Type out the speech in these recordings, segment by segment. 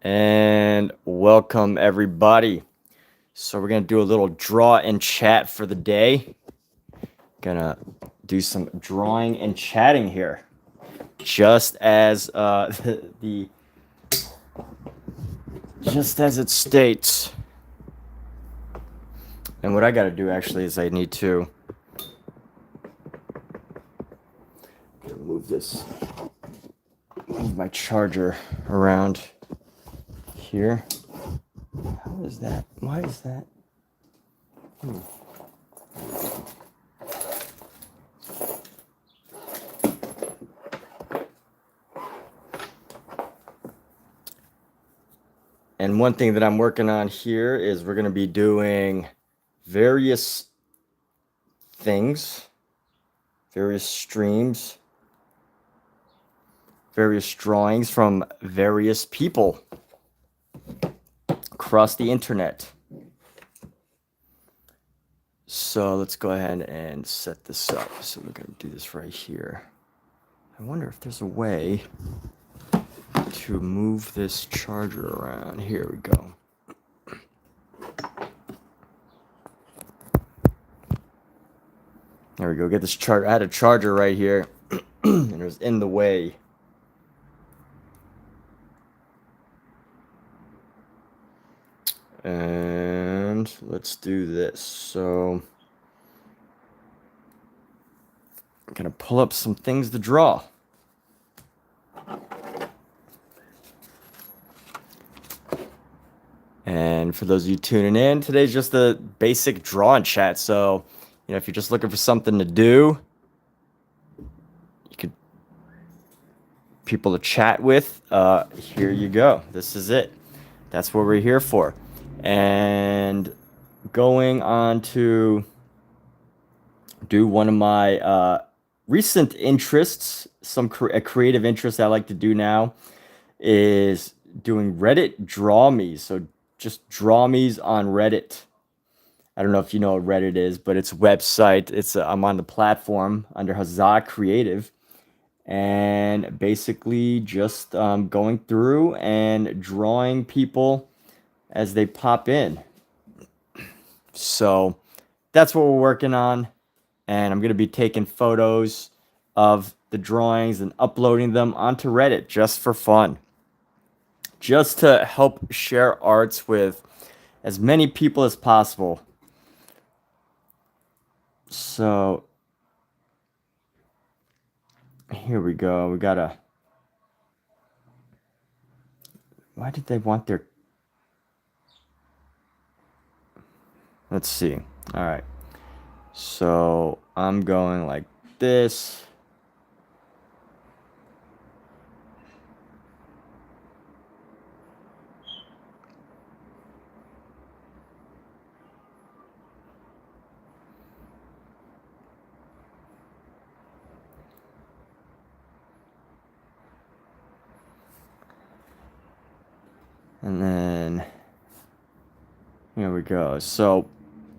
And welcome everybody. So we're gonna do a little draw and chat for the day. Gonna do some drawing and chatting here, just as just as it states. And what I gotta do actually is I need to move my charger around here. How is that? Why is that? And one thing that I'm working on here is we're going to be doing various things, various streams, various drawings from various people across the internet. So let's go ahead and set this up. So we're going to do this right here. I wonder if there's a way to move this charger around. Here we go. There we go. Get this charger. I had a charger right here, and it was in the way. And let's do this. So I'm gonna pull up some things to draw. And for those of you tuning in, today's just a basic draw and chat. So, if you're just looking for something to do, people to chat with, here you go. This is it. That's what we're here for. And going on to do one of my recent interests, a creative interest I like to do now is doing Reddit draw me's. So just draw me's on Reddit. I don't know if you know what Reddit is, but it's a website. I'm on the platform under Huzzah Creative, and basically just going through and drawing people as they pop in. So that's what we're working on, and I'm going to be taking photos of the drawings and uploading them onto Reddit just for fun, just to help share arts with as many people as possible. So here we go. We gotta. Why did they want their? Let's see. All right. So I'm going like this. And then here we go. So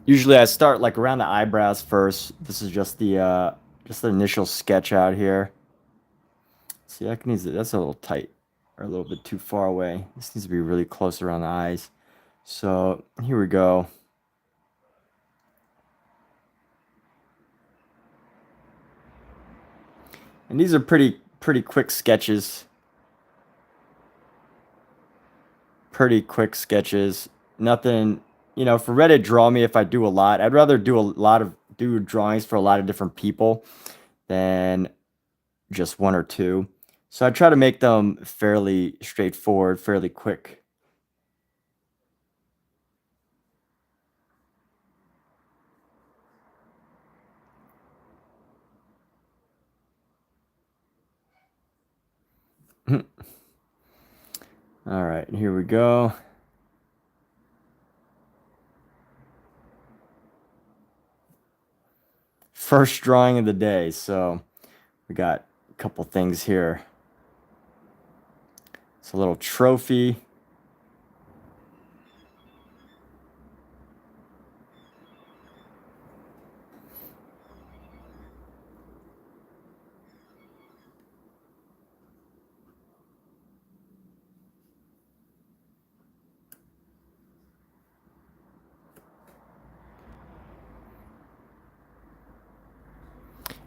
usually I start like around the eyebrows first. This is just the initial sketch out here. See, that's a little tight or a little bit too far away. This needs to be really close around the eyes. So here we go. And these are pretty quick sketches. Pretty quick sketches. Nothing, for Reddit draw me, if I do a lot, I'd rather do drawings for a lot of different people than just one or two. So I try to make them fairly straightforward, fairly quick. All right, here we go. First drawing of the day. So we got a couple things here. It's a little trophy.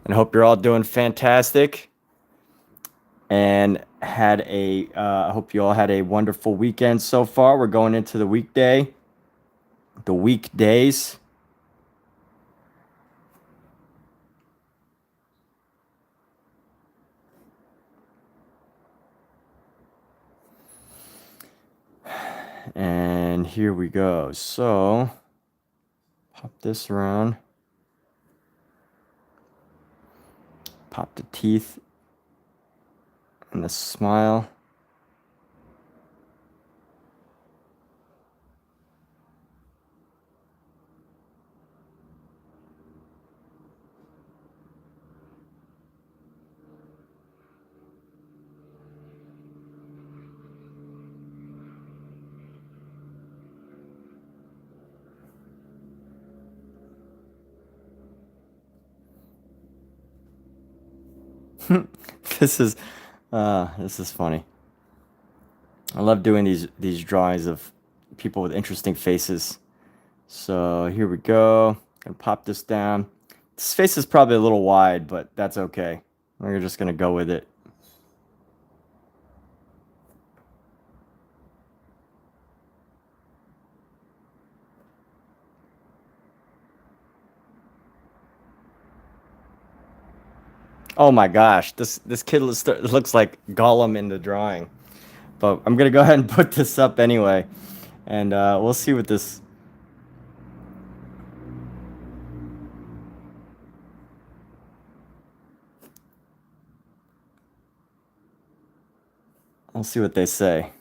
and hope you're all doing fantastic. And I hope you all had a wonderful weekend so far. We're going into the weekdays. And here we go. So, pop this around. Pop the teeth and the smile. This is funny. I love doing these drawings of people with interesting faces. So here we go. Gonna pop this down. This face is probably a little wide, but that's okay. We're just gonna go with it. Oh my gosh, this kid looks like Gollum in the drawing. But I'm gonna go ahead and put this up anyway, and we'll see what this. I'll see what they say.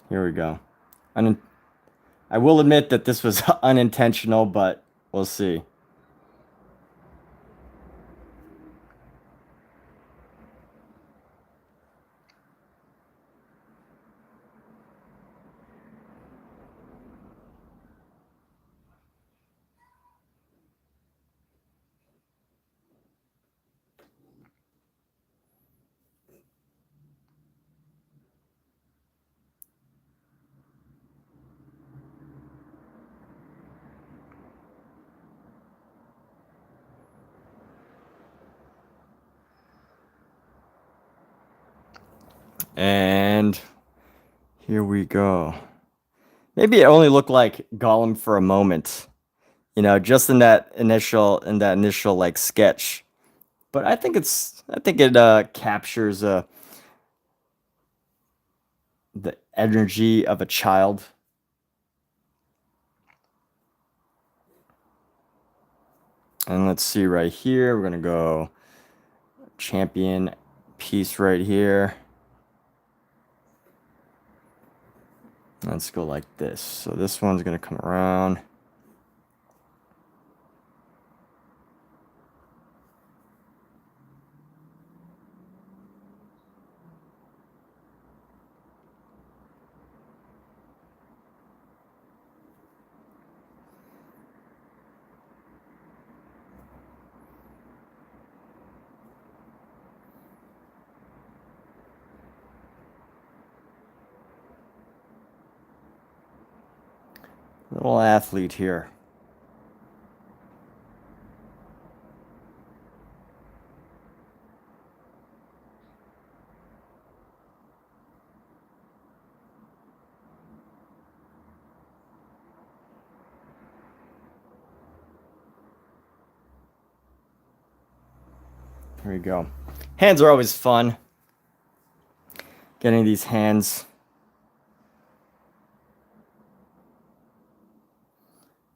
Here we go. I will admit that this was unintentional, but we'll see. And here we go. Maybe it only looked like Gollum for a moment, just in that initial like sketch. But I think it captures the energy of a child. And let's see right here, we're gonna go champion piece right here. Let's go like this. So this one's gonna come around. Little athlete here. Here we go. Hands are always fun. Getting these hands.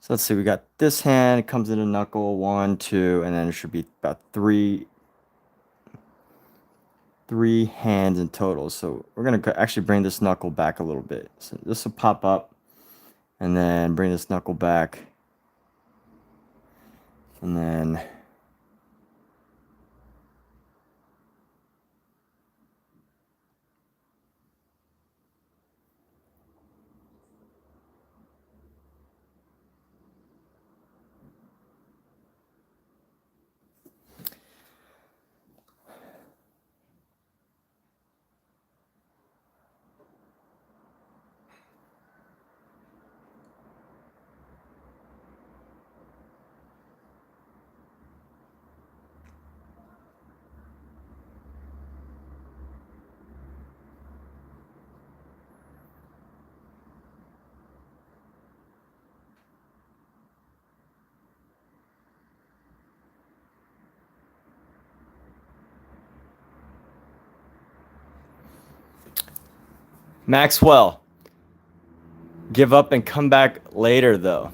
So let's see, we got this hand, it comes in a knuckle, 1, 2, and then it should be about three hands in total. So we're gonna actually bring this knuckle back a little bit. So this will pop up, and then bring this knuckle back, and then Maxwell, give up and come back later though.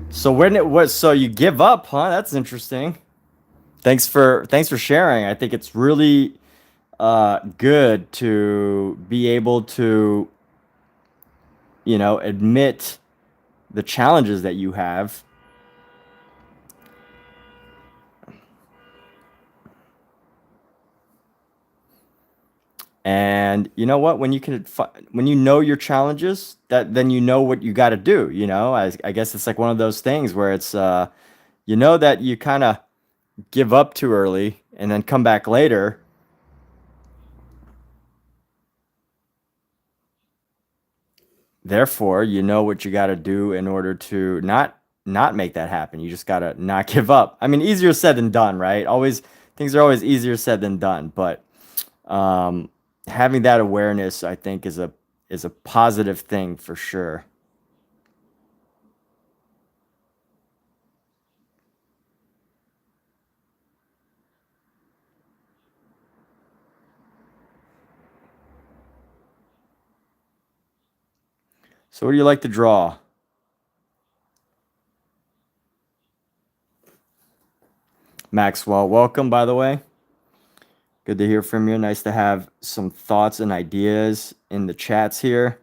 So when it was, so you give up, huh? That's interesting. Thanks for sharing. I think it's really good to be able to, admit the challenges that you have. And you know what? When you know your challenges, then you know what you got to do. I guess it's like one of those things where it's that you kind of give up too early and then come back later. Therefore, you know what you got to do in order to not make that happen. You just got to not give up. I mean, easier said than done, right? Always things are always easier said than done, but having that awareness, I think, is a positive thing for sure. So, what do you like to draw? Maxwell, welcome, by the way. Good to hear from you. Nice to have some thoughts and ideas in the chats here.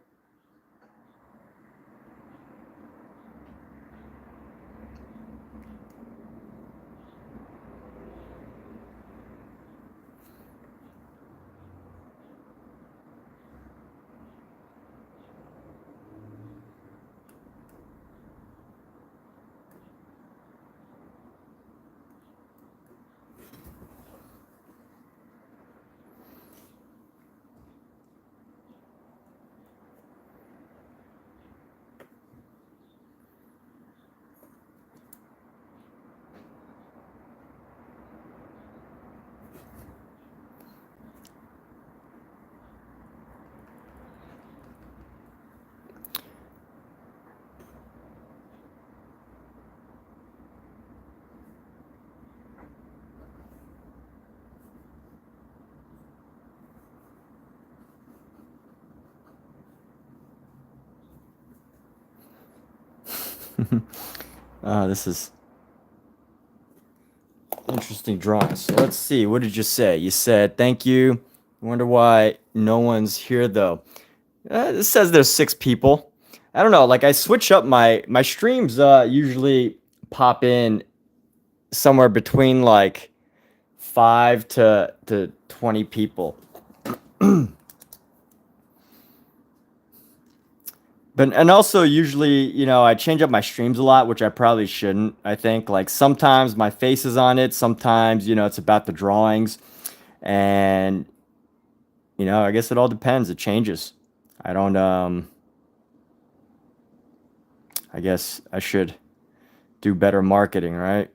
This is interesting drawing. So let's see. What did you say? You said thank you. Wonder why no one's here though. It says there's 6 people. I don't know. Like I switch up my streams. Usually pop in somewhere between like 5 to 20 people. And also usually, I change up my streams a lot, which I probably shouldn't. I think like sometimes my face is on it, sometimes it's about the drawings, and I guess it all depends. It changes. I don't. I guess I should do better marketing, right?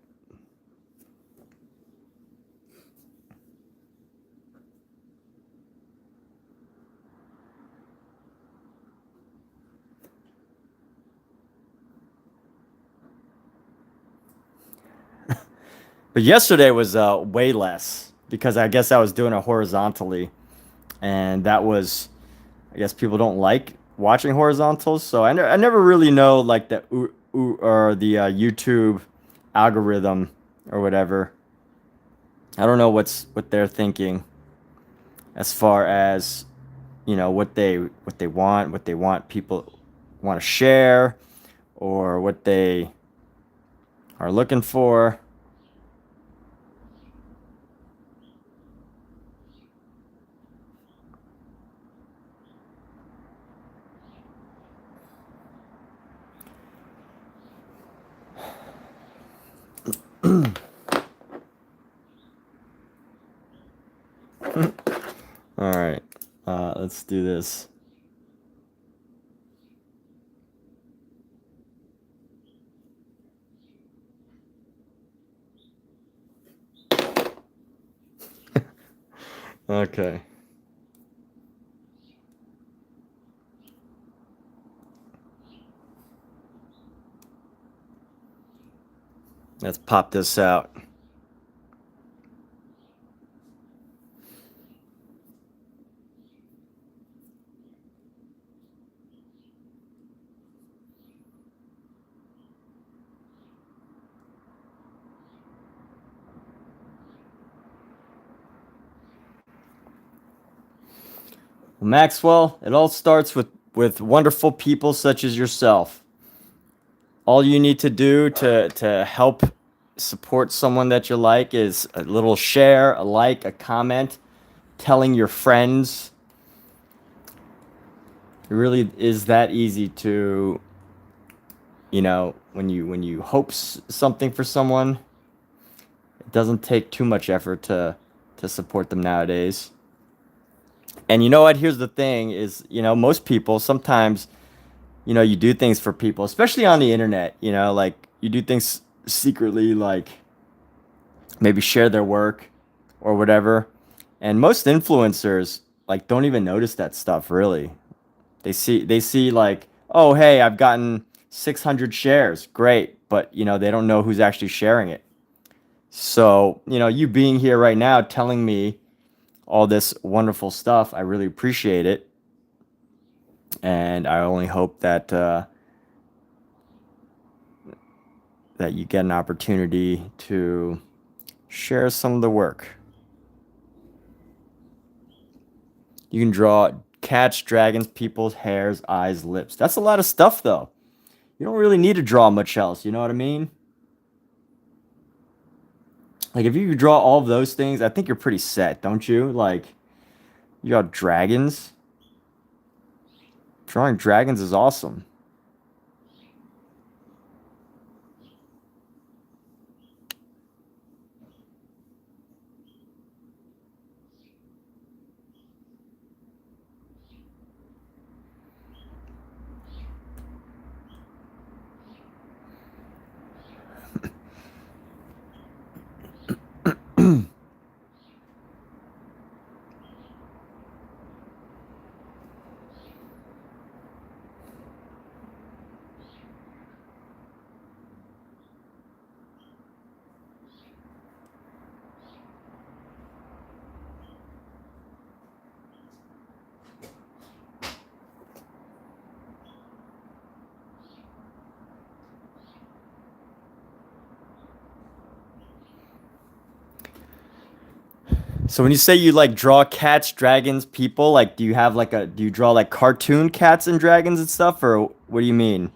But yesterday was way less because I guess I was doing it horizontally, and that was, I guess people don't like watching horizontals, so I never really know like or the YouTube algorithm or whatever. I don't know what they're thinking as far as what they want people want to share, or what they are looking for. All right, let's do this. Okay. Let's pop this out. Well, Maxwell, it all starts with wonderful people such as yourself. All you need to do to help support someone that you like is a little share, a like, a comment, telling your friends. It really is that easy to, when you hope something for someone, it doesn't take too much effort to support them nowadays. And you know what? Here's the thing is, most people sometimes, you do things for people, especially on the internet, like you do things secretly, like maybe share their work or whatever. And most influencers like don't even notice that stuff really. They see like, "Oh, hey, I've gotten 600 shares. Great." But, they don't know who's actually sharing it. So, you being here right now telling me all this wonderful stuff, I really appreciate it. And I only hope that you get an opportunity to share some of the work. You can draw cats, dragons, people's hairs, eyes, lips. That's a lot of stuff, though. You don't really need to draw much else. You know what I mean? Like, if you could draw all of those things, I think you're pretty set, don't you? Like, you got dragons. Drawing dragons is awesome. So when you say you like draw cats, dragons, people, like do you draw like cartoon cats and dragons and stuff, or what do you mean?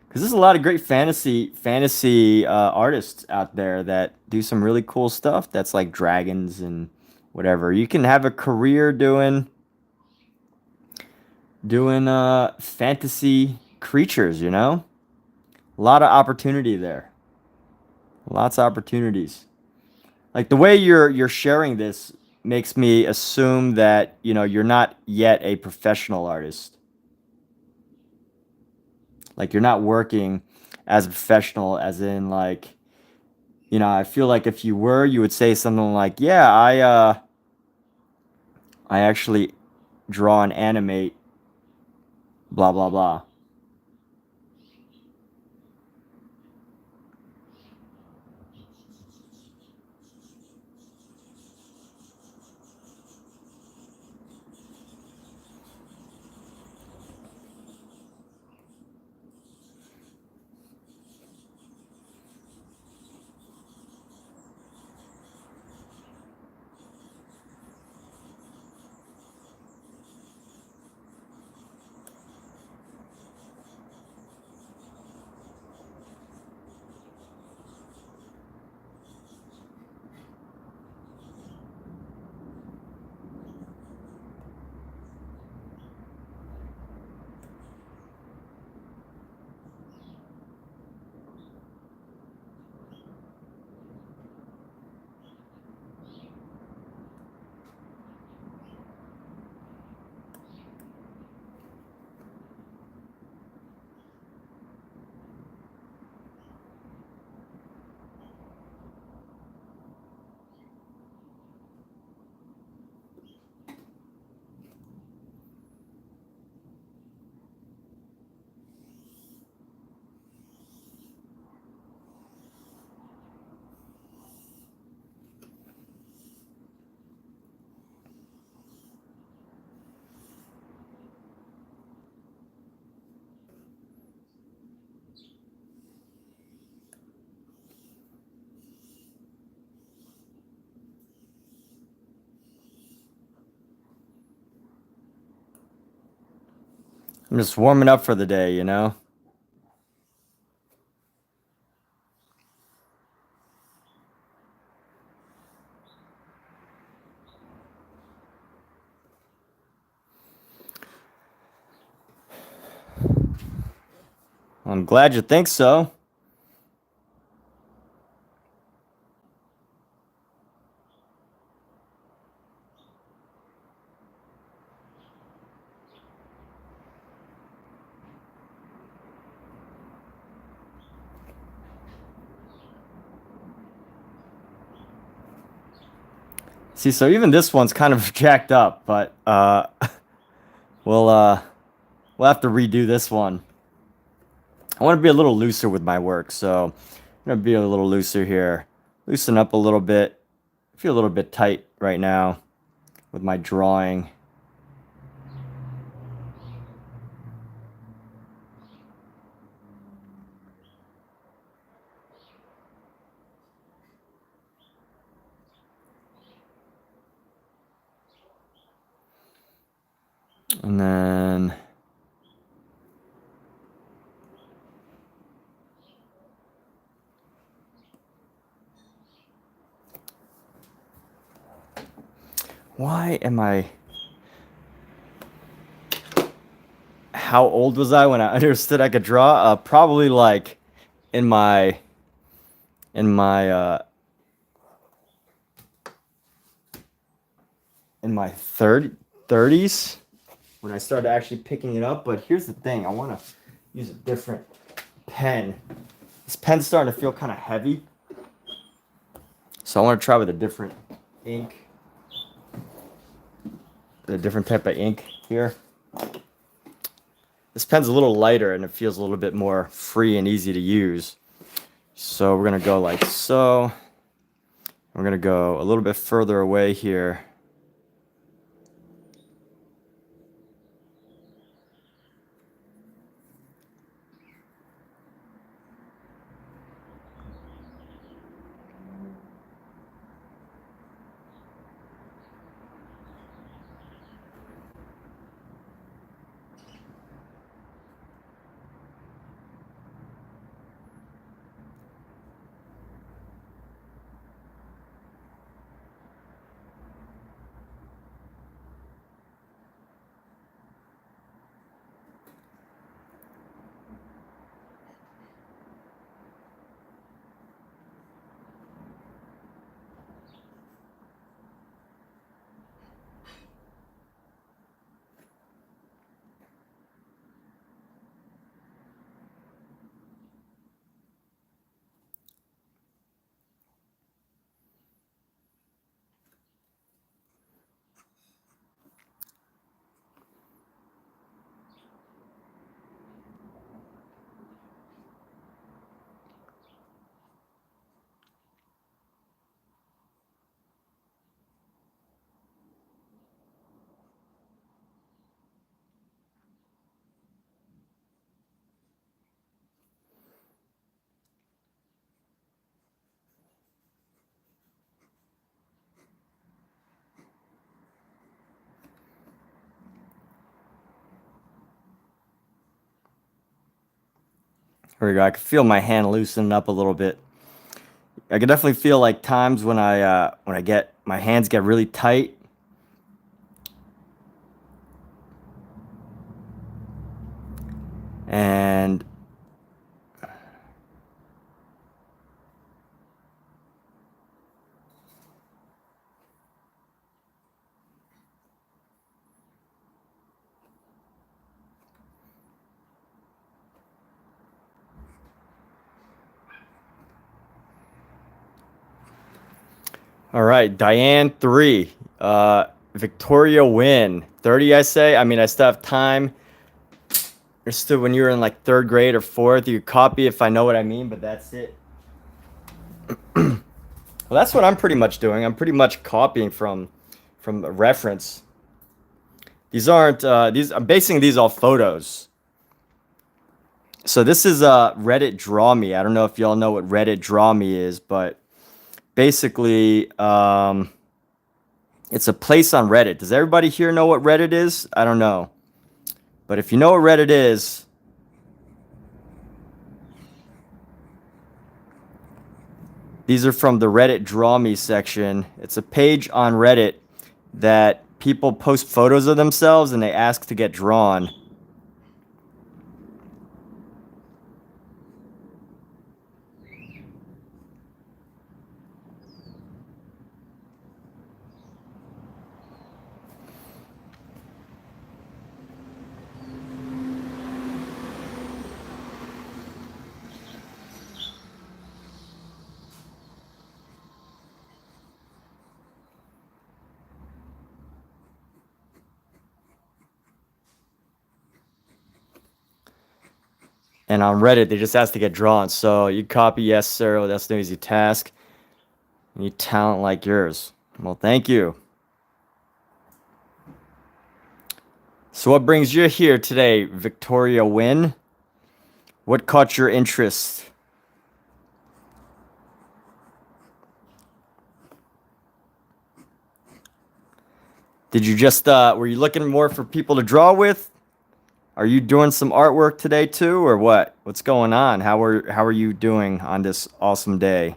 Because there's a lot of great fantasy artists out there that do some really cool stuff. That's like dragons and whatever. You can have a career doing fantasy creatures. A lot of opportunity there. Lots of opportunities. Like the way you're sharing this makes me assume that you're not yet a professional artist. Like you're not working as a professional, as in like I feel like if you were, you would say something like, "Yeah, I actually draw and animate, blah blah blah." I'm just warming up for the day, you know? I'm glad you think so. See, so even this one's kind of jacked up, but we'll we'll have to redo this one. I want to be a little looser with my work, so I'm gonna be a little looser here. Loosen up a little bit. I feel a little bit tight right now with my drawing. And then why am I... How old was I when I understood I could draw? Probably like in my in my uh in my 30s when I started actually picking it up. But here's the thing, I want to use a different pen. This pen's starting to feel kind of heavy, so I want to try with a different ink, a different type of ink here. This pen's a little lighter and it feels a little bit more free and easy to use. So we're gonna go like so. We're gonna go a little bit further away here. There we go. I can feel my hand loosening up a little bit. I can definitely feel like times when I get my hands get really tight. And all right, Diane 3. Victoria win. 30, I say. I mean, I still have time. Understood when you were in like 3rd grade or 4th. You copy if I know what I mean, but that's it. Well, that's what I'm pretty much doing. I'm pretty much copying from a reference. These aren't these. I'm basing these off photos. So this is Reddit Draw Me. I don't know if y'all know what Reddit Draw Me is, but basically, it's a place on Reddit. Does everybody here know what Reddit is? I don't know. But if you know what Reddit is, these are from the Reddit Draw Me section. It's a page on Reddit that people post photos of themselves and they ask to get drawn. And on Reddit, they just ask to get drawn. So you copy, yes, sir. That's no easy task. You need talent like yours. Well, thank you. So what brings you here today, Victoria Wynn? What caught your interest? Did you just, were you looking more for people to draw with? Are you doing some artwork today too, or what? What's going on? How are you doing on this awesome day?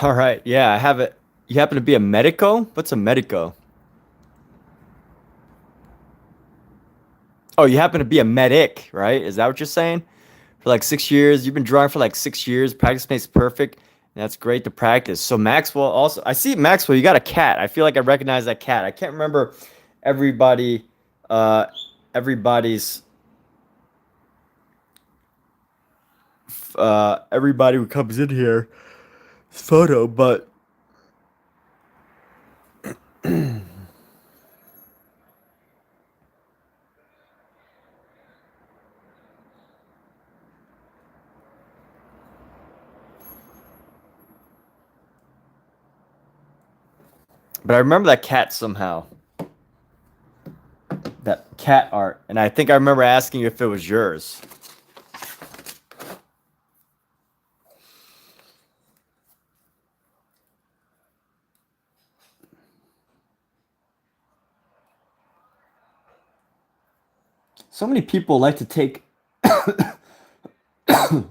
All right, yeah, I have it. You happen to be a medico? What's a medico? Oh, you happen to be a medic, right? Is that what you're saying? For like 6 years, you've been drawing for like 6 years. Practice makes perfect. And that's great to practice. So Maxwell also, I see Maxwell. You got a cat. I feel like I recognize that cat. I can't remember everybody, uh, everybody's, everybody who comes in here photo, but I remember that cat somehow. That cat art, and I think I remember asking you if it was yours. So many people like to take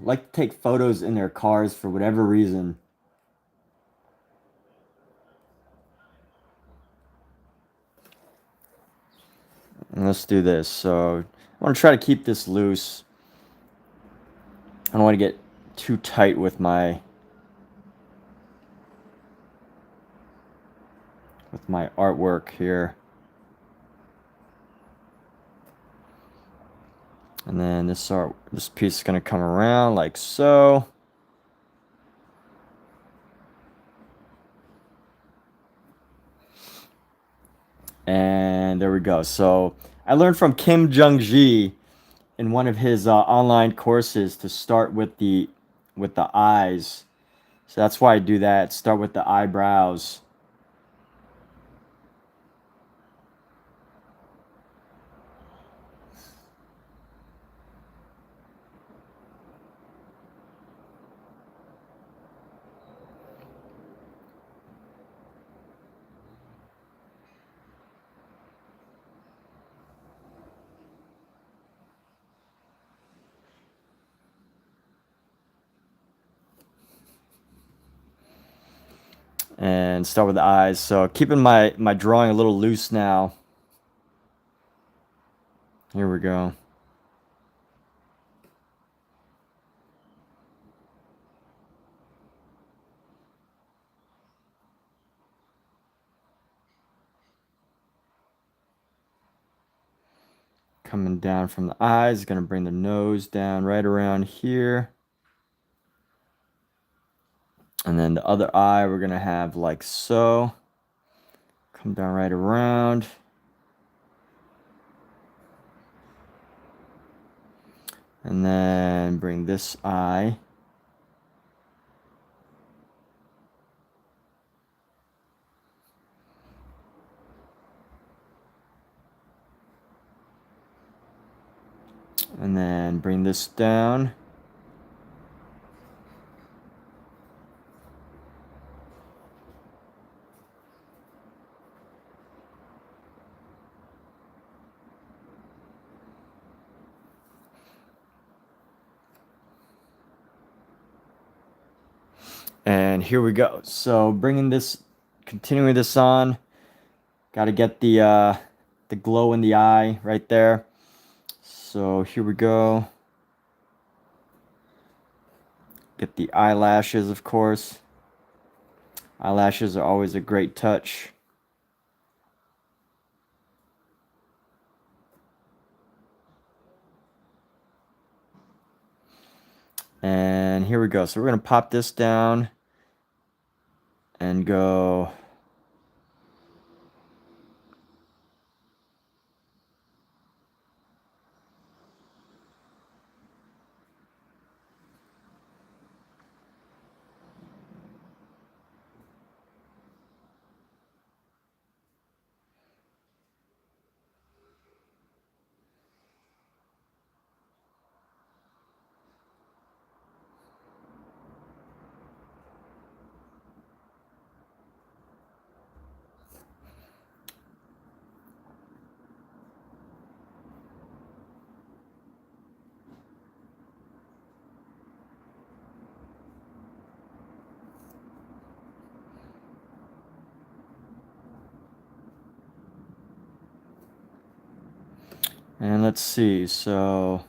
like to take photos in their cars for whatever reason. And let's do this. So I want to try to keep this loose. I don't want to get too tight with my artwork here. And then this piece is going to come around like so. And there we go. So I learned from Kim Jung-ji in one of his online courses to start with the eyes. So that's why I do that. Start with the eyebrows. And start with the eyes. So keeping my drawing a little loose now. Here we go. Coming down from the eyes, gonna bring the nose down right around here. And then the other eye we're gonna have like so. Come down right around. And then bring this eye. And then bring this down. And here we go. So continuing this on, got to get the glow in the eye right there. So here we go. Get the eyelashes, of course. Eyelashes are always a great touch. And here we go. So we're going to pop this down and go and let's see. So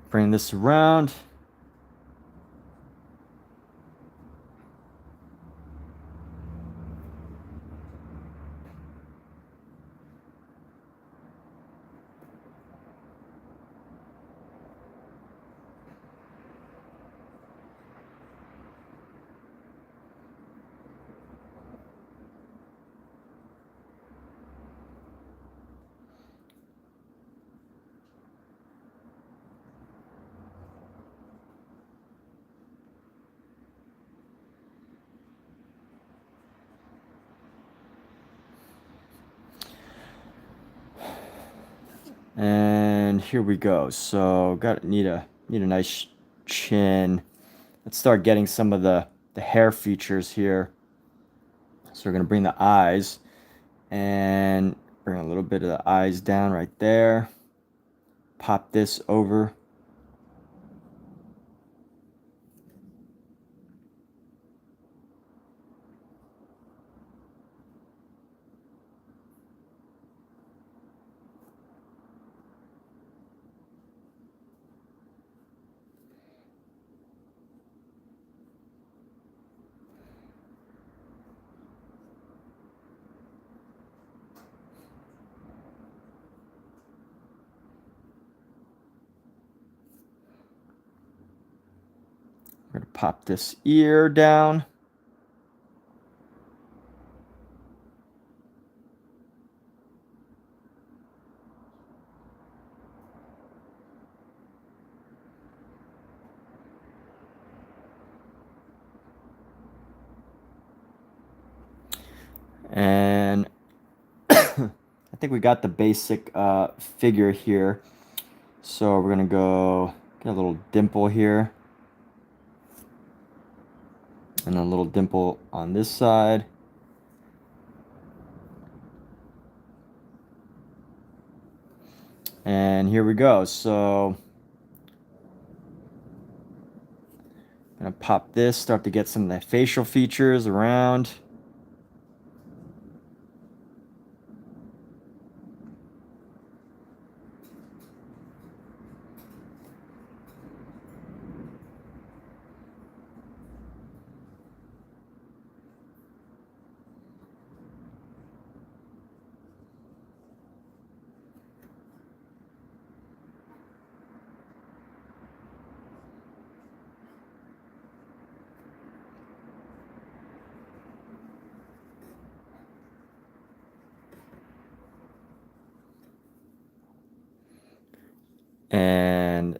bring this around. And here we go. So need a nice chin. Let's start getting some of the hair features here. So we're gonna bring the eyes and bring a little bit of the eyes down right there. Pop this over. We're gonna pop this ear down. And I think we got the basic figure here. So we're gonna go get a little dimple here. And a little dimple on this side. And here we go. So I'm gonna pop this, start to get some of the facial features around. And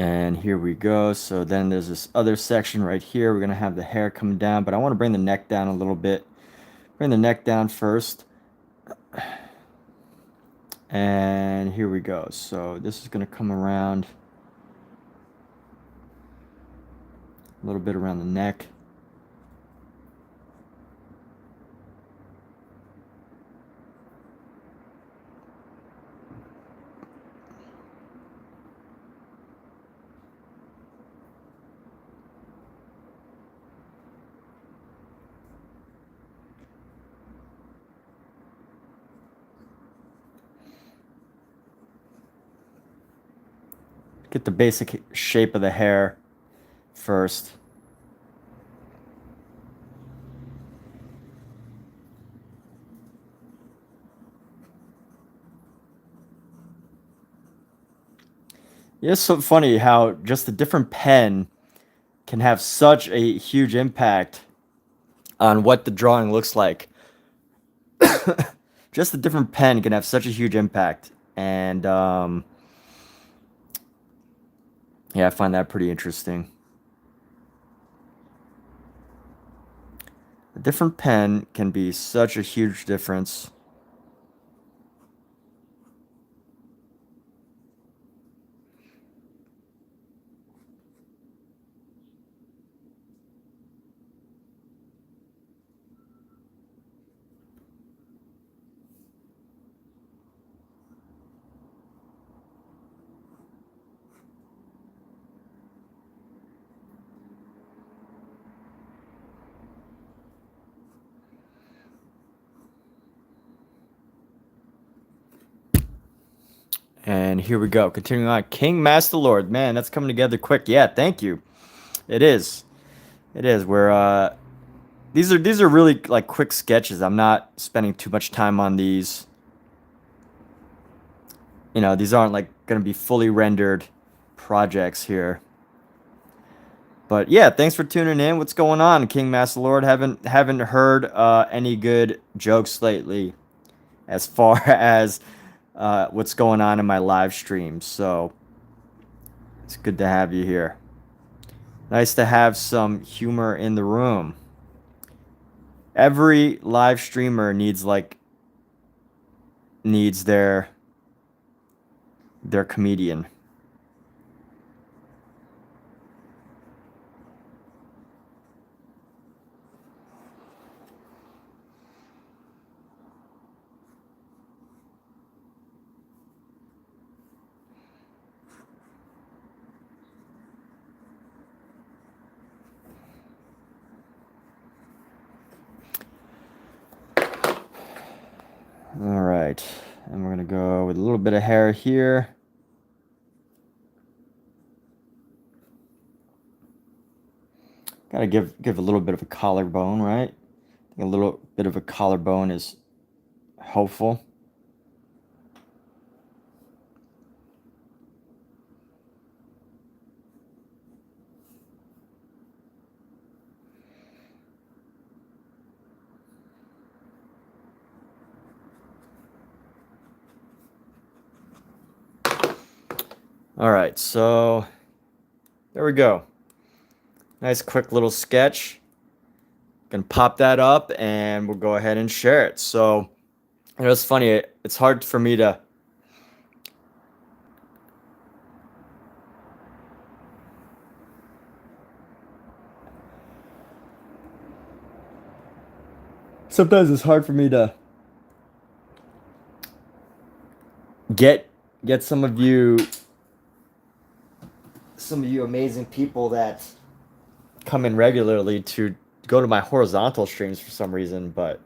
And here we go. So then there's this other section right here. We're going to have the hair come down, but I want to bring the neck down a little bit. Bring the neck down first. And here we go. So this is going to come around a little bit around the neck. Get the basic shape of the hair first. Yeah, it's so funny how just a different pen can have such a huge impact on what the drawing looks like. Just a different pen can have such a huge impact. And yeah, I find that pretty interesting. A different pen can be such a huge difference. And here we go. Continuing on. King Master Lord. Man, that's coming together quick. Yeah, thank you. It is. It is. We're these are really like quick sketches. I'm not spending too much time on these. You know, these aren't like gonna be fully rendered projects here. But yeah, thanks for tuning in. What's going on, King Master Lord? Haven't heard any good jokes lately as far as what's going on in my live streams. So it's good to have you here. Nice to have some humor in the room. Every live streamer needs their comedian. All right, and we're gonna go with a little bit of hair here. Gotta give a little bit of a collarbone, right? A little bit of a collarbone is helpful. All right, so there we go. Nice quick little sketch. Gonna pop that up and we'll go ahead and share it. So, it's funny, it's hard for me to sometimes it's hard for me to get some of you amazing people that come in regularly to go to my horizontal streams for some reason, but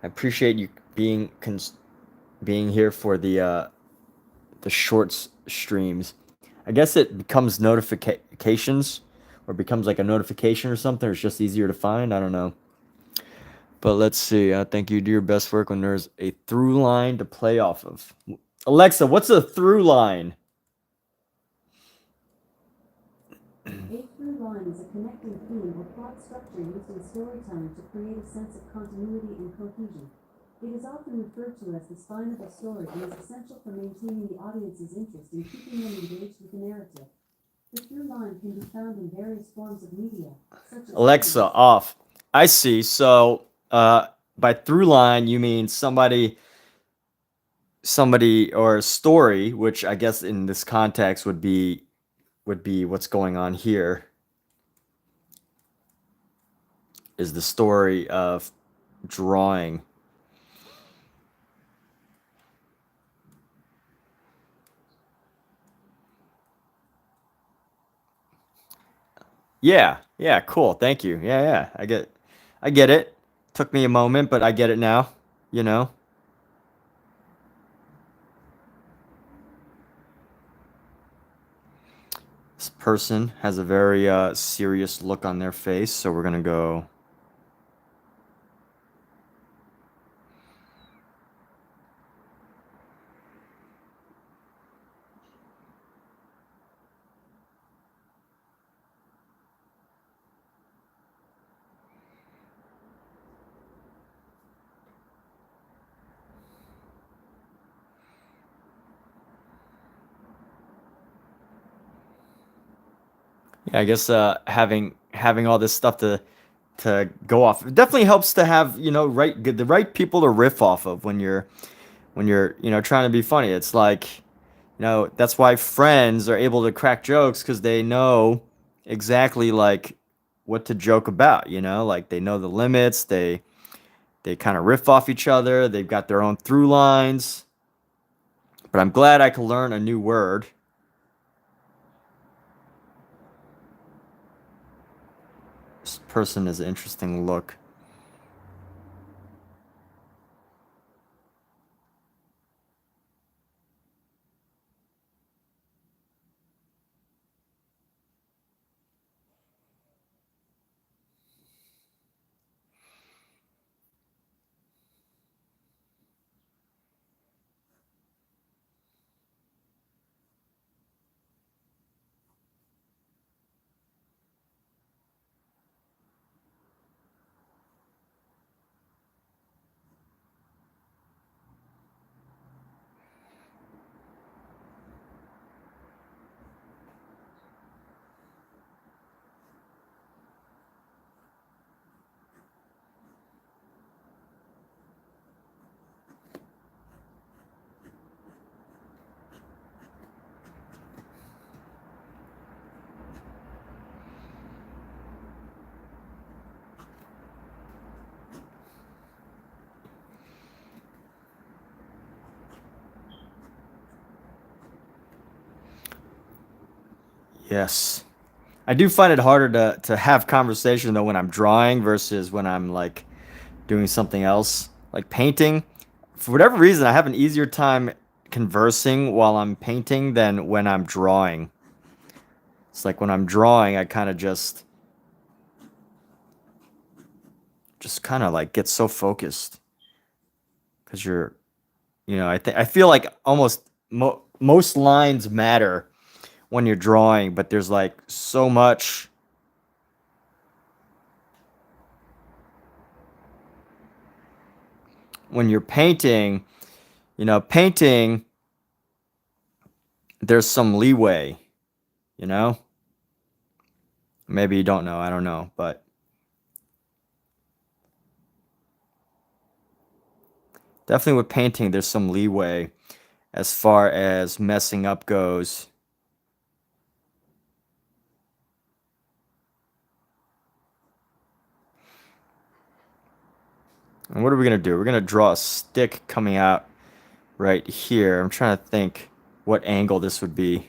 I appreciate you being here for the shorts streams. I guess it becomes notifications or becomes like a notification or something, or it's just easier to find. I don't know. But let's see. I think you do your best work when there's a through line to play off of. Alexa, what's a through line? A through line is a connecting theme or plot structure used in storytelling to create a sense of continuity and cohesion. It is often referred to as the spine of a story and is essential for maintaining the audience's interest and keeping them engaged with the narrative. The through line can be found in various forms of media, such as Alexa, off. I see. So, by through line, you mean somebody or a story, which I guess in this context would be what's going on here. Is the story of drawing. Yeah, yeah, cool. Thank you. Yeah, I get it. Took me a moment, but I get it now, you know. This person has a very serious look on their face, so we're gonna go. Yeah, I guess having all this stuff to go off, it definitely helps to have, the right people to riff off of when you're trying to be funny. It's like, that's why friends are able to crack jokes, because they know exactly like what to joke about, like they know the limits. They kind of riff off each other. They've got their own through lines. But I'm glad I could learn a new word. This person has an interesting look. Yes. I do find it harder to have conversation though when I'm drawing versus when I'm like doing something else, like painting. For whatever reason, I have an easier time conversing while I'm painting than when I'm drawing. It's like when I'm drawing, I kind of just kind of like get so focused because I feel like almost most lines matter when you're drawing, but there's like so much. When you're painting, painting there's some leeway, you know? Maybe you don't know, I don't know, but definitely with painting, there's some leeway as far as messing up goes. And what are we going to do? We're going to draw a stick coming out right here. I'm trying to think what angle this would be.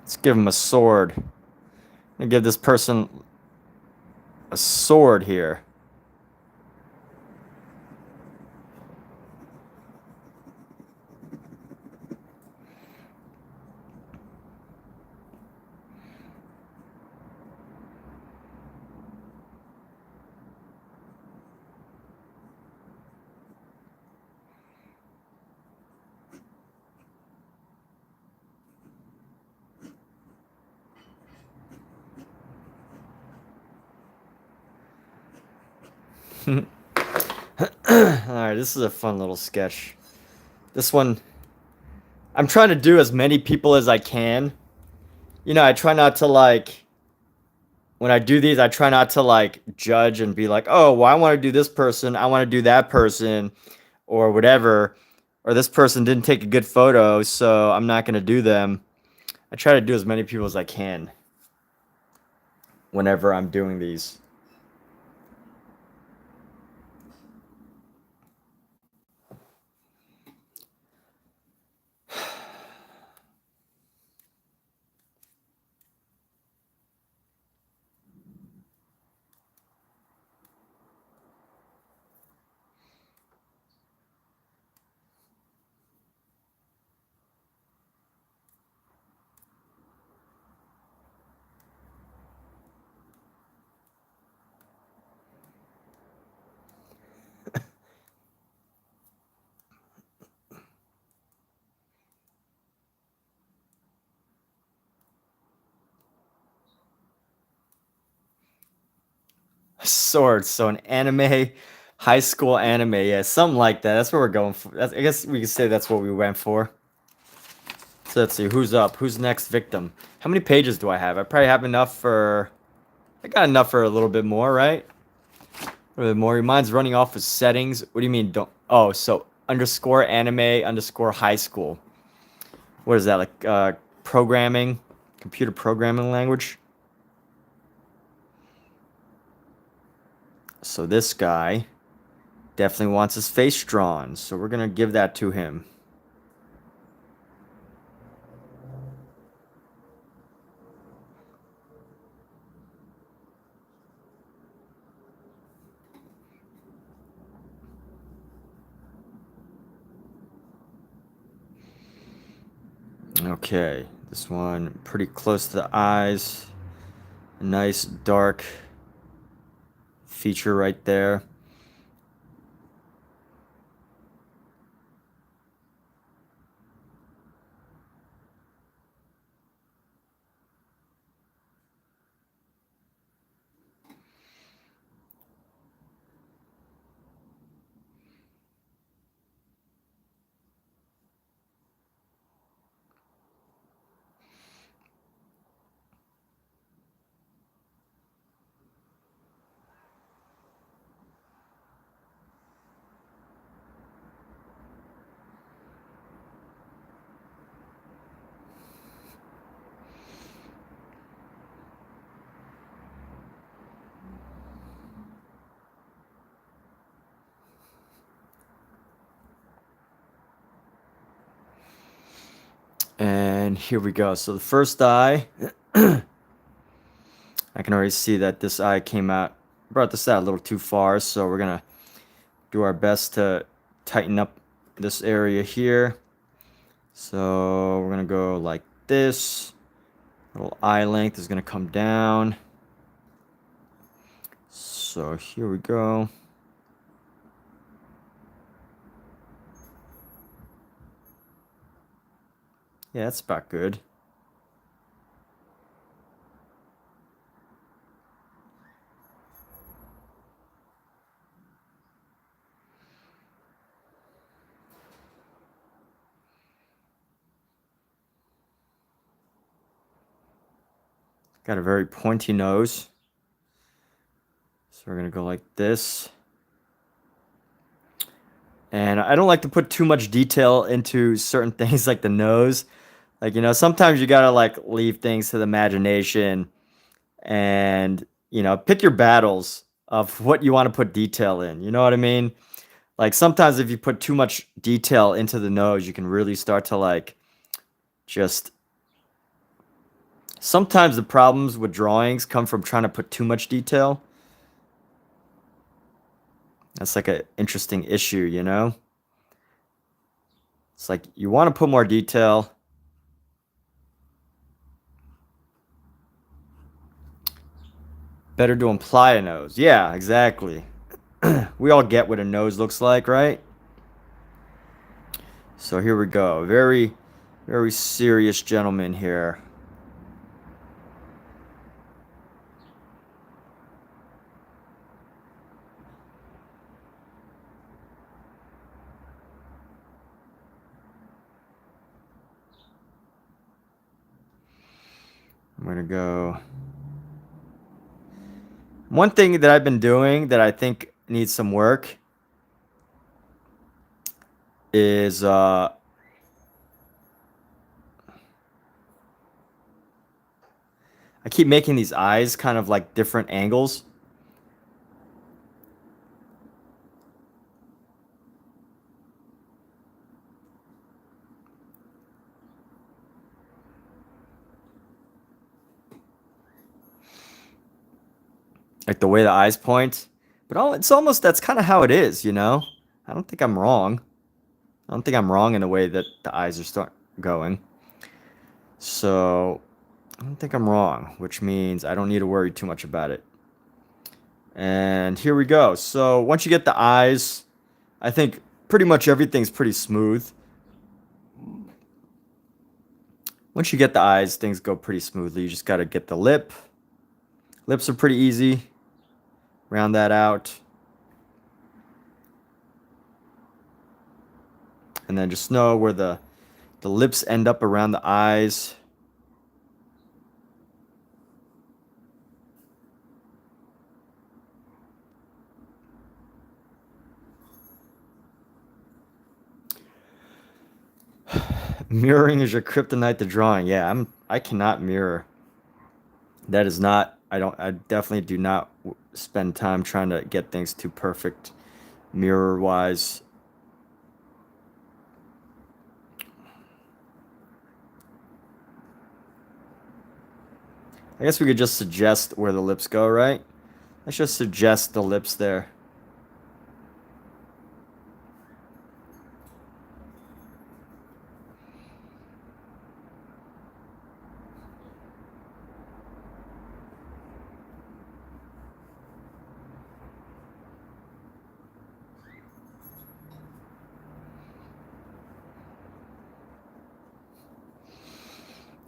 Let's give him a sword. I'm going to give this person a sword here. Alright, this is a fun little sketch. This one, I'm trying to do as many people as I can. You know, I try not to like, when I do these, I try not to like judge and be like, oh, well, I want to do this person, I want to do that person, or whatever. Or this person didn't take a good photo, so I'm not going to do them. I try to do as many people as I can whenever I'm doing these. Swords, so an anime, high school anime, yeah, something like that. That's what we're going for. I guess we could say that's what we went for. So let's see, who's up? Who's next victim? How many pages do I have? I probably have enough for... I got enough for a little bit more, right? A little bit more. Your mind's running off with settings. What do you mean don't... Oh, so underscore anime underscore high school. What is that, like programming? Computer programming language? So this guy definitely wants his face drawn. So we're going to give that to him. Okay, this one pretty close to the eyes. A nice dark feature right there. And here we go. So the first eye, I can already see that this eye came out, brought this out a little too far. So we're going to do our best to tighten up this area here. So we're going to go like this. Little eye length is going to come down. So here we go. Yeah, that's about good. Got a very pointy nose. So we're going to go like this. And I don't like to put too much detail into certain things like the nose. Like, you know, sometimes you got to like leave things to the imagination and, you know, pick your battles of what you want to put detail in. You know what I mean? Like sometimes if you put too much detail into the nose, you can really start to like just sometimes the problems with drawings come from trying to put too much detail. That's like an interesting issue, you know? It's like you want to put more detail. Better to imply a nose. Yeah, exactly. We all get what a nose looks like, right? So here we go. Very, very serious gentleman here. I'm going to go. One thing that I've been doing that I think needs some work is I keep making these eyes kind of like different angles. Like the way the eyes point. But it's almost that's kind of how it is, you know? I don't think I'm wrong. I don't think I'm wrong in the way that the eyes are start going. So I don't think I'm wrong, which means I don't need to worry too much about it. And here we go. So once you get the eyes, I think pretty much everything's pretty smooth. Once you get the eyes, things go pretty smoothly. You just got to get the lip. Lips are pretty easy. Round that out. And then just know where the lips end up around the eyes. Mirroring is your kryptonite to drawing. Yeah, I cannot mirror. That is not I definitely do not spend time trying to get things too perfect mirror wise. I guess we could just suggest where the lips go, right? Let's just suggest the lips there.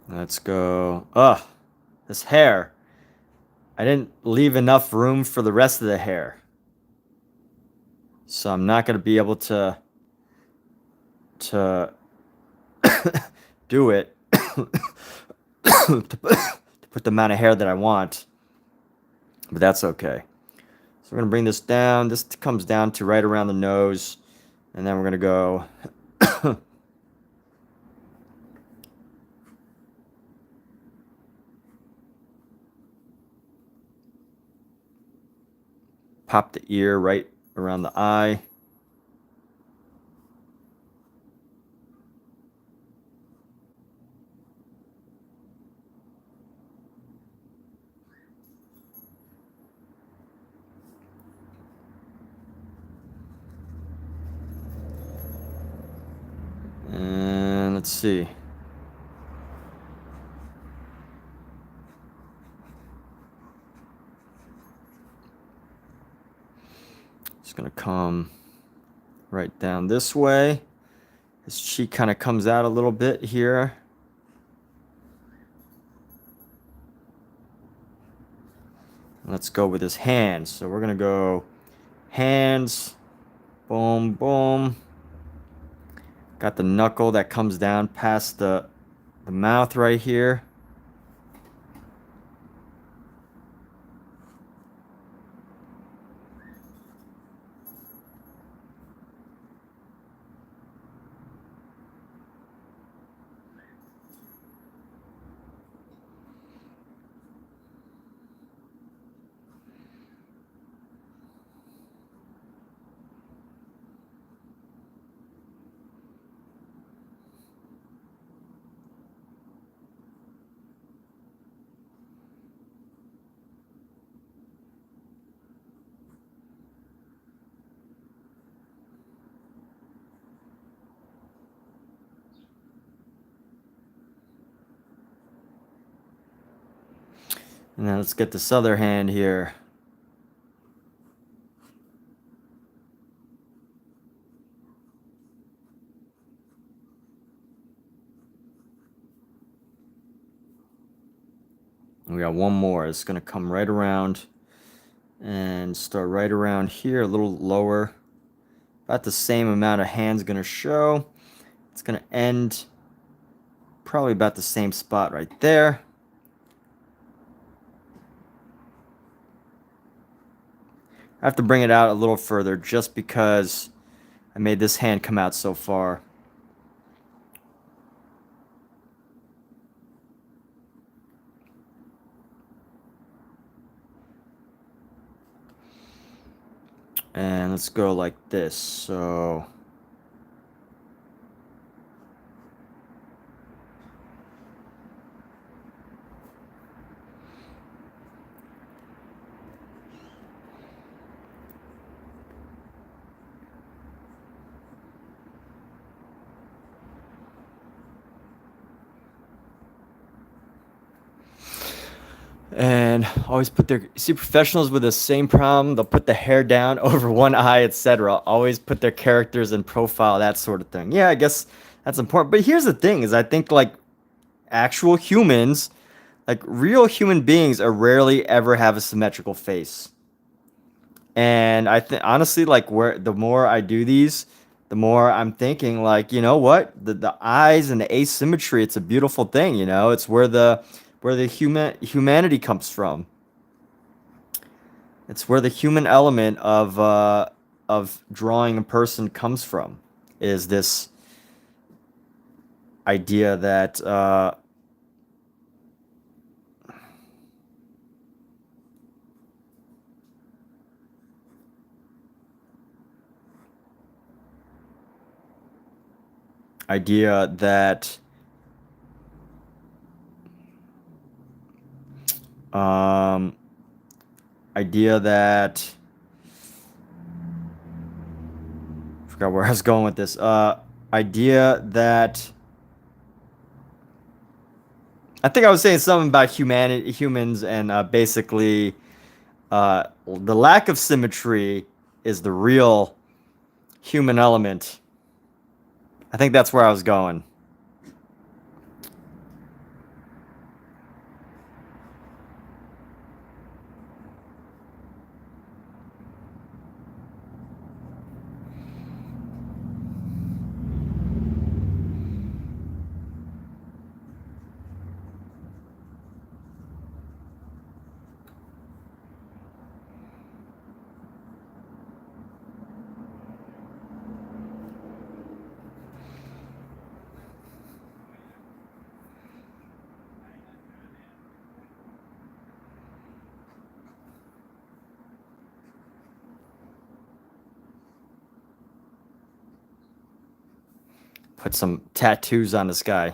Let's go. Ugh, this hair. I didn't leave enough room for the rest of the hair. So I'm not going to be able to do it to put the amount of hair that I want. But that's okay. So we're going to bring this down. This comes down to right around the nose. And then we're going to go pop the ear right around the eye. And let's see. It's going to come right down this way. His cheek kind of comes out a little bit here. Let's go with his hands. So we're going to go hands, boom, boom. Got the knuckle that comes down past the mouth right here. And then let's get this other hand here. We got one more. It's going to come right around and start right around here, a little lower. About the same amount of hands going to show. It's going to end probably about the same spot right there. I have to bring it out a little further just because I made this hand come out so far. And let's go like this. So and always put their, see, professionals with the same problem, they'll put the hair down over one eye, etc. Always put their characters in profile, that sort of thing. Yeah, I guess that's important. But here's the thing is I think like actual humans, like real human beings are rarely ever have a symmetrical face. And I think honestly, like where the more I do these, the more I'm thinking like, you know what? The eyes and the asymmetry, it's a beautiful thing, you know? It's where the humanity comes from. It's where the human element of drawing a person comes from. Is this idea that idea that idea that I forgot where I was going with this. Idea that I think I was saying something about humans, and basically the lack of symmetry is the real human element. I think that's where I was going. Put some tattoos on this guy.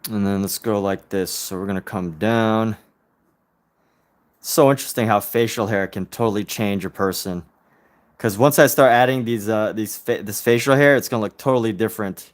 And then let's go like this. So we're going to come down. So interesting how facial hair can totally change a person. Because once I start adding this facial hair, it's going to look totally different.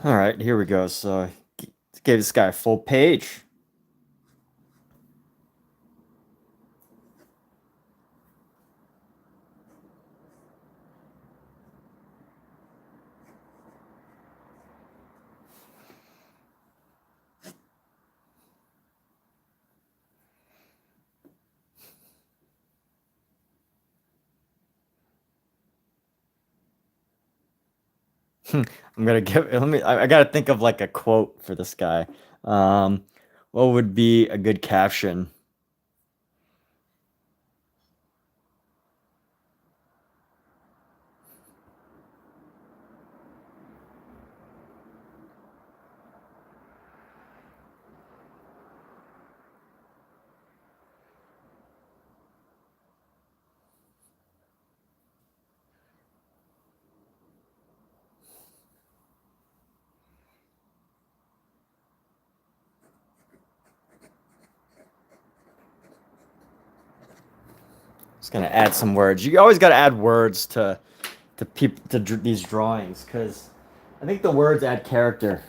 All right, here we go. So gave this guy a full page. I'm gonna give. Let me. I gotta think of like a quote for this guy. Um, what would be a good caption? Just gonna add some words. You always gotta add words to these drawings because I think the words add character.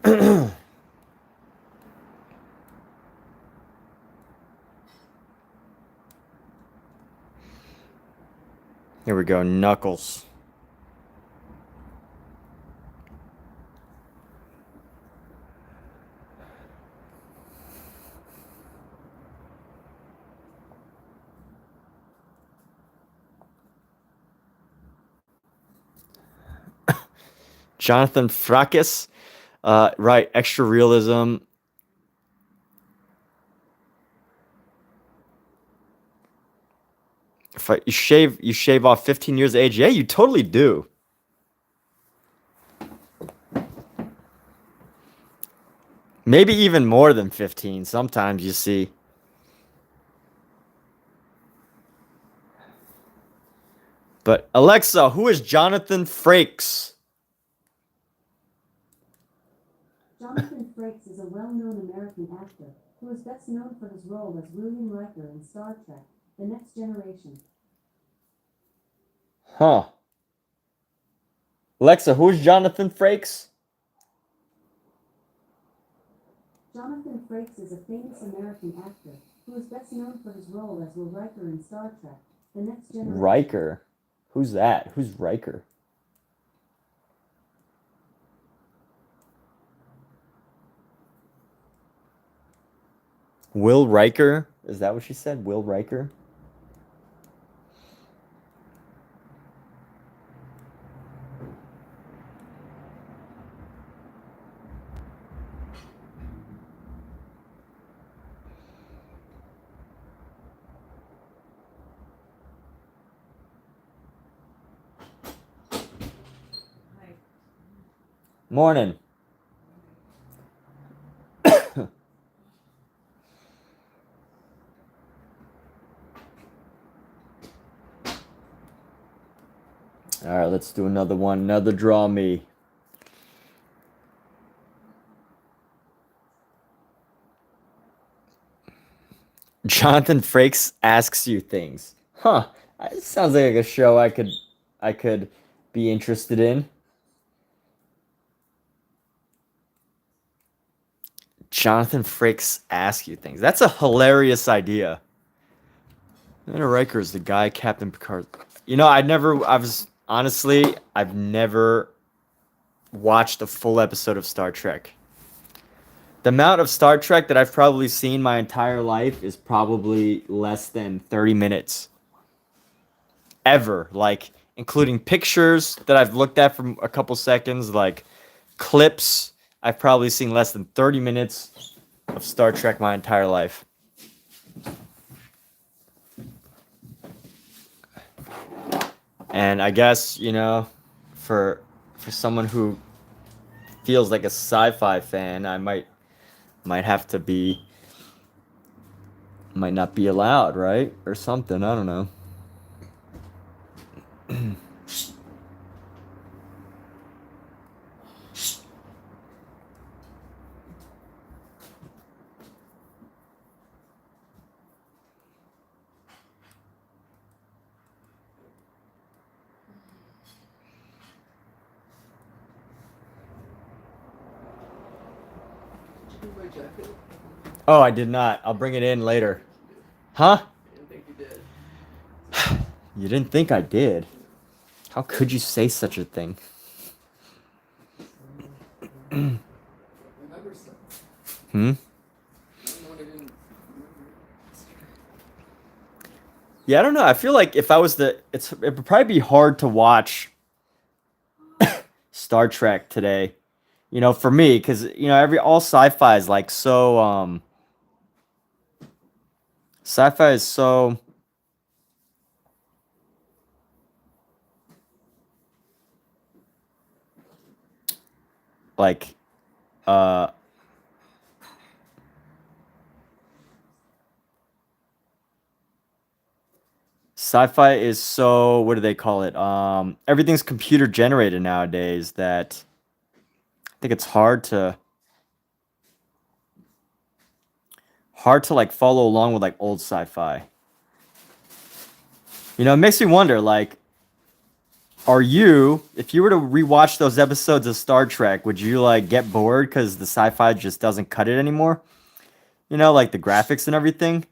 Here we go. Knuckles. Jonathan Frakes. Right. Extra realism. If you shave off 15 years of age. Yeah, you totally do. Maybe even more than 15. Sometimes you see. But Alexa, who is Jonathan Frakes? Jonathan Frakes is a well-known American actor who is best known for his role as William Riker in Star Trek: The Next Generation. Huh. Alexa, who is Jonathan Frakes? Jonathan Frakes is a famous American actor who is best known for his role as Will Riker in Star Trek: The Next Generation. Riker. Who's that? Who's Riker? Will Riker? Is that what she said? Will Riker? Morning. All right, let's do another one. Another draw me. Jonathan Frakes asks you things. Huh. It sounds like a show I could be interested in. Jonathan Frakes asks you things. That's a hilarious idea. Commander Riker is the guy Captain Picard. You know, I've never watched a full episode of Star Trek. The amount of Star Trek that I've probably seen my entire life is probably less than 30 minutes. Ever. Like, including pictures that I've looked at for a couple seconds, like clips. I've probably seen less than 30 minutes of Star Trek my entire life. And I guess, you know, for someone who feels like a sci-fi fan, I might have to be might not be allowed, right? Or something, I don't know. jacket? Oh, I did not. I'll bring it in later. Huh? I didn't think you did. You didn't think I did? How could you say such a thing? Remember stuff. Hmm? I don't know what I didn't remember. Yeah, I don't know. I feel like if I was it would probably be hard to watch Star Trek today. You know, for me, because all sci-fi is like so sci-fi is so like uh sci-fi is so, what do they call it? Everything's computer generated nowadays that I think it's hard to like follow along with like old sci-fi. You know, it makes me wonder, like, if you were to rewatch those episodes of Star Trek, would you like get bored because the sci-fi just doesn't cut it anymore? You know, like the graphics and everything.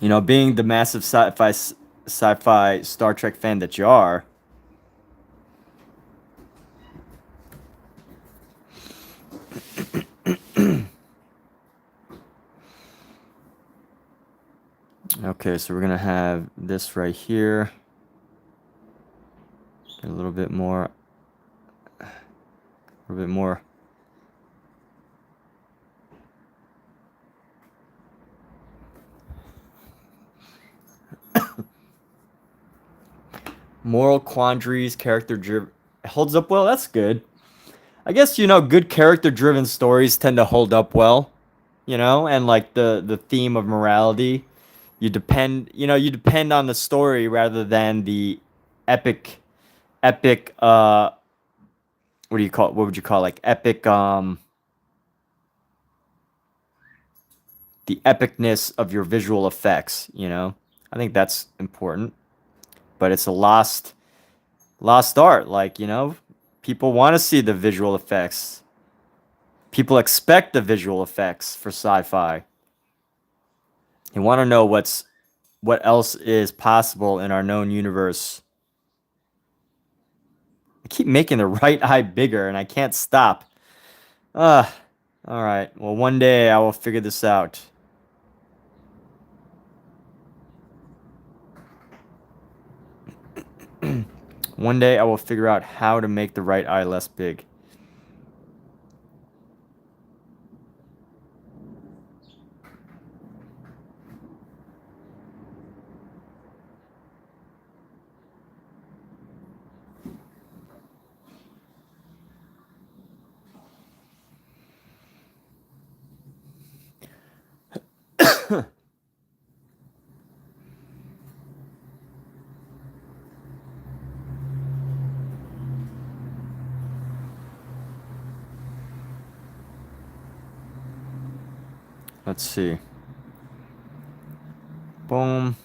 You know, being the massive sci-fi Star Trek fan that you are. Okay, so we're gonna have this right here. Get a little bit more. A little bit more. Moral quandaries, character driven. Holds up well. That's good. I guess good character driven stories tend to hold up well. And like the theme of morality, you depend on the story rather than the epic what do you call what would you call, like, epic the epicness of your visual effects. I think that's important, but it's a lost art. Like, people want to see the visual effects. People expect the visual effects for sci-fi. They want to know what else is possible in our known universe. I keep making the right eye bigger and I can't stop. Ah, all right. Well, one day I will figure this out. One day I will figure out how to make the right eye less big. Let's see. Boom.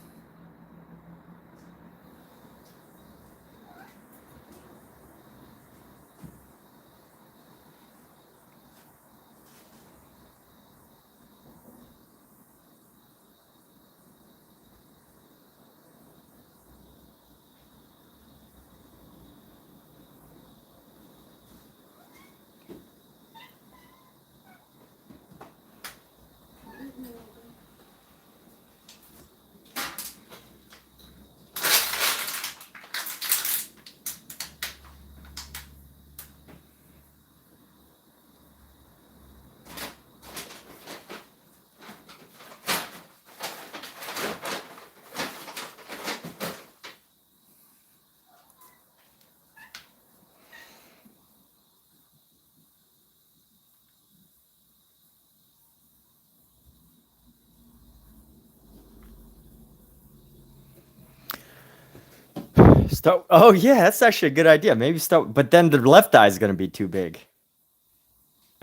Start. Oh yeah, that's actually a good idea. Maybe start, but then the left eye is gonna be too big.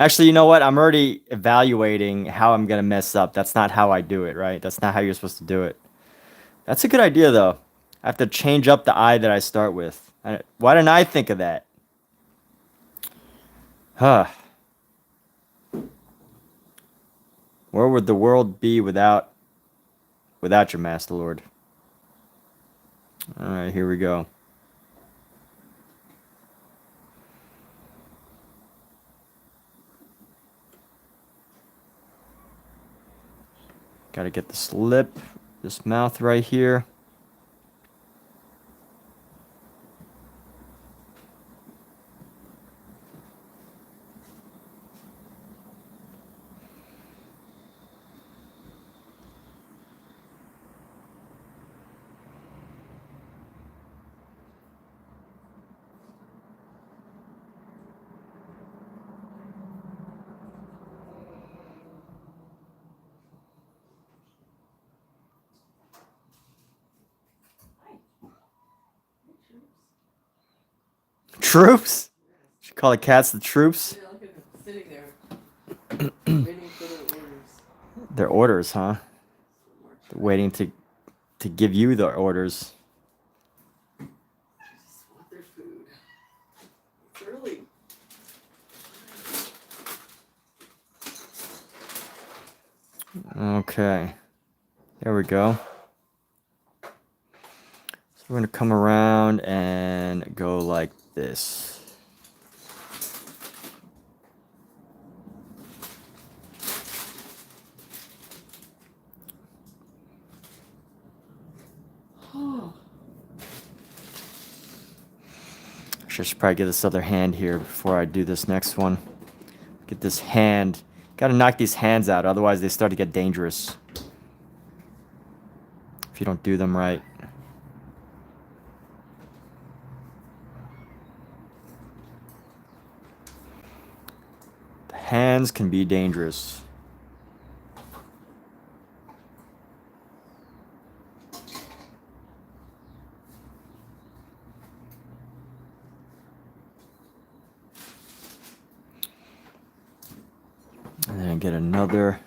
Actually, you know what? I'm already evaluating how I'm gonna mess up. That's not how I do it, right? That's not how you're supposed to do it. That's a good idea, though. I have to change up the eye that I start with. Why didn't I think of that? Huh. Where would the world be without your Master Lord? All right, here we go. Got to get this lip, this mouth right here. Troops? Should call the cats the troops? Yeah, look at them sitting there, waiting for their orders. Their orders, huh? They're waiting to give you the orders. They just want their food. It's early. Okay. There we go. So we're going to come around and go like this. I should probably get this other hand here before I do this next one. Get this hand. Gotta knock these hands out, otherwise they start to get dangerous. If you don't do them right. The hands can be dangerous. And then get another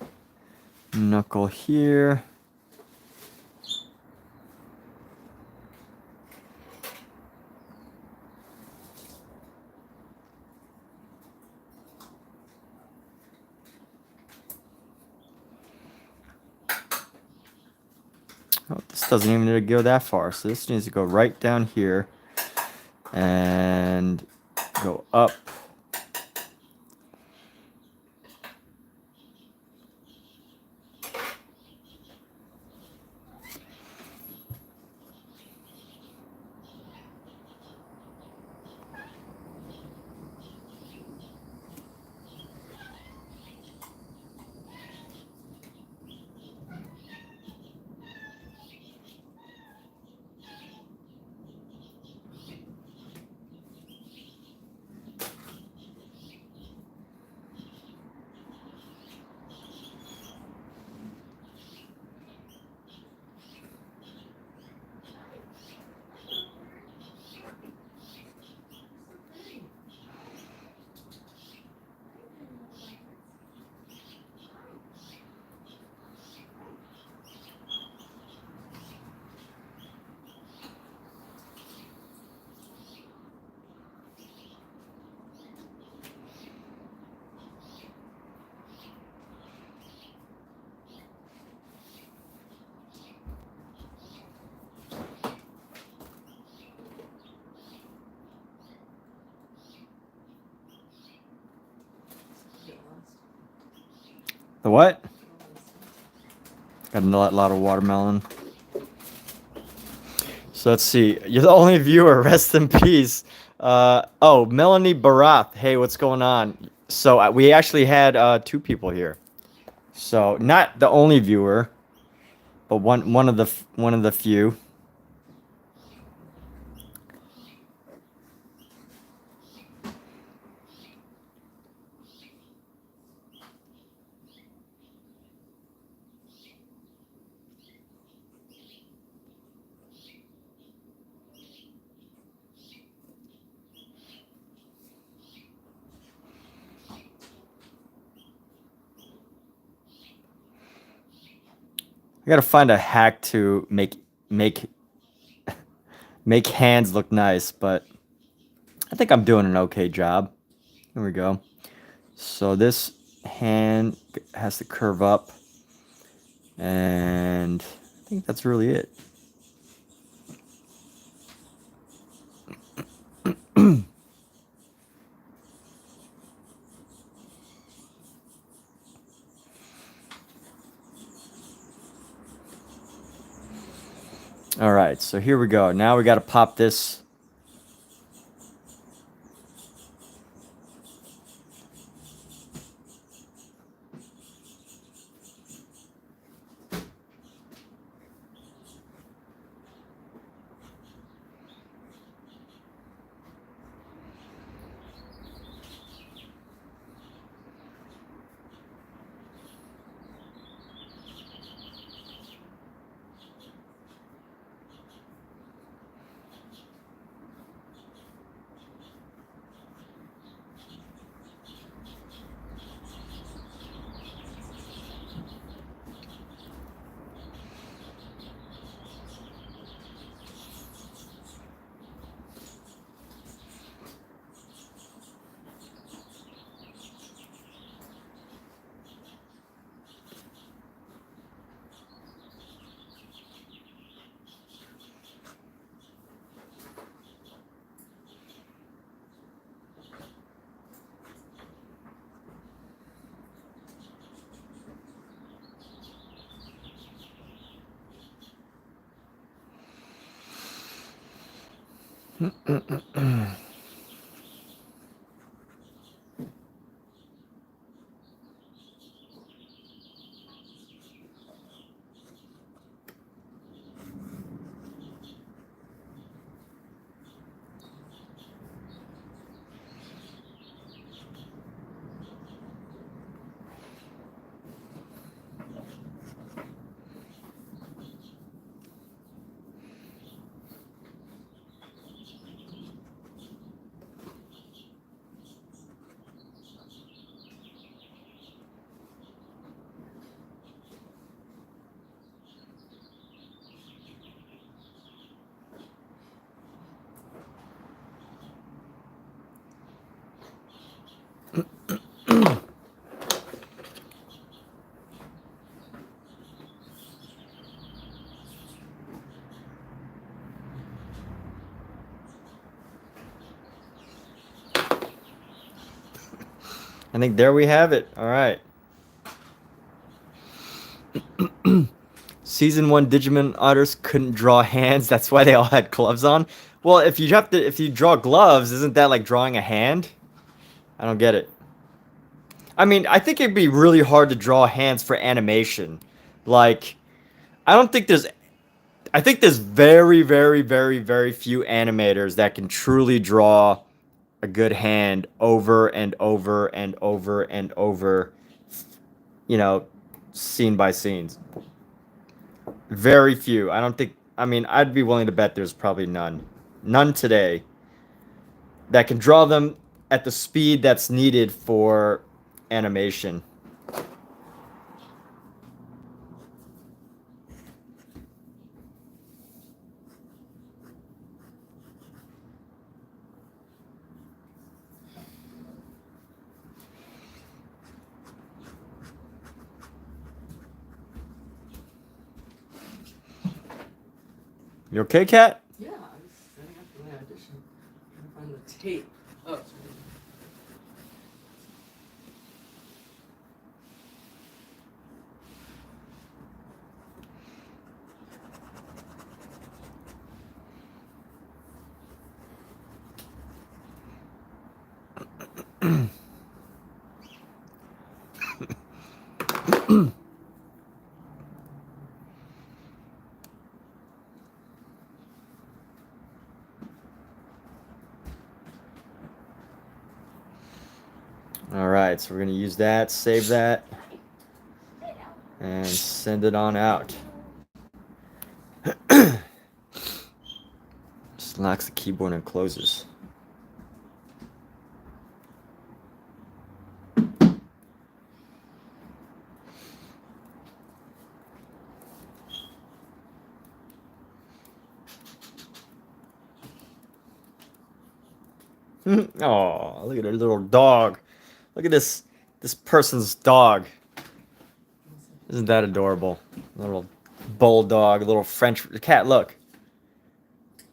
knuckle here. Oh, this doesn't even need to go that far, so this needs to go right down here and go up. The what? Got a lot of watermelon. So let's see. You're the only viewer. Rest in peace. Oh, Melanie Barath. Hey, what's going on? So we actually had 2 people here. So not the only viewer, but one of the few. I gotta find a hack to make make hands look nice, but I think I'm doing an okay job. Here we go. So this hand has to curve up, and I think that's really it. All right, so here we go. Now we got to pop this. I think there we have it. All right. Season 1 Digimon otters couldn't draw hands. That's why they all had gloves on. Well, if you draw gloves, isn't that like drawing a hand? I don't get it. I mean, I think it'd be really hard to draw hands for animation. Like, I don't think there's I think there's very, very, very, very few animators that can truly draw a good hand over and over and over and over, you know, scene by scenes. Very few. I don't think, I mean, I'd be willing to bet there's probably none. None today that can draw them at the speed that's needed for animation. You okay, Kat? Yeah, I was setting up for my audition. Trying to find the tape. Oh, it's right All right, so we're going to use that, save that, and send it on out. Just locks the keyboard and closes. Oh, look at a little dog. Look at this person's dog. Isn't that adorable? Little bulldog, little French cat. Look.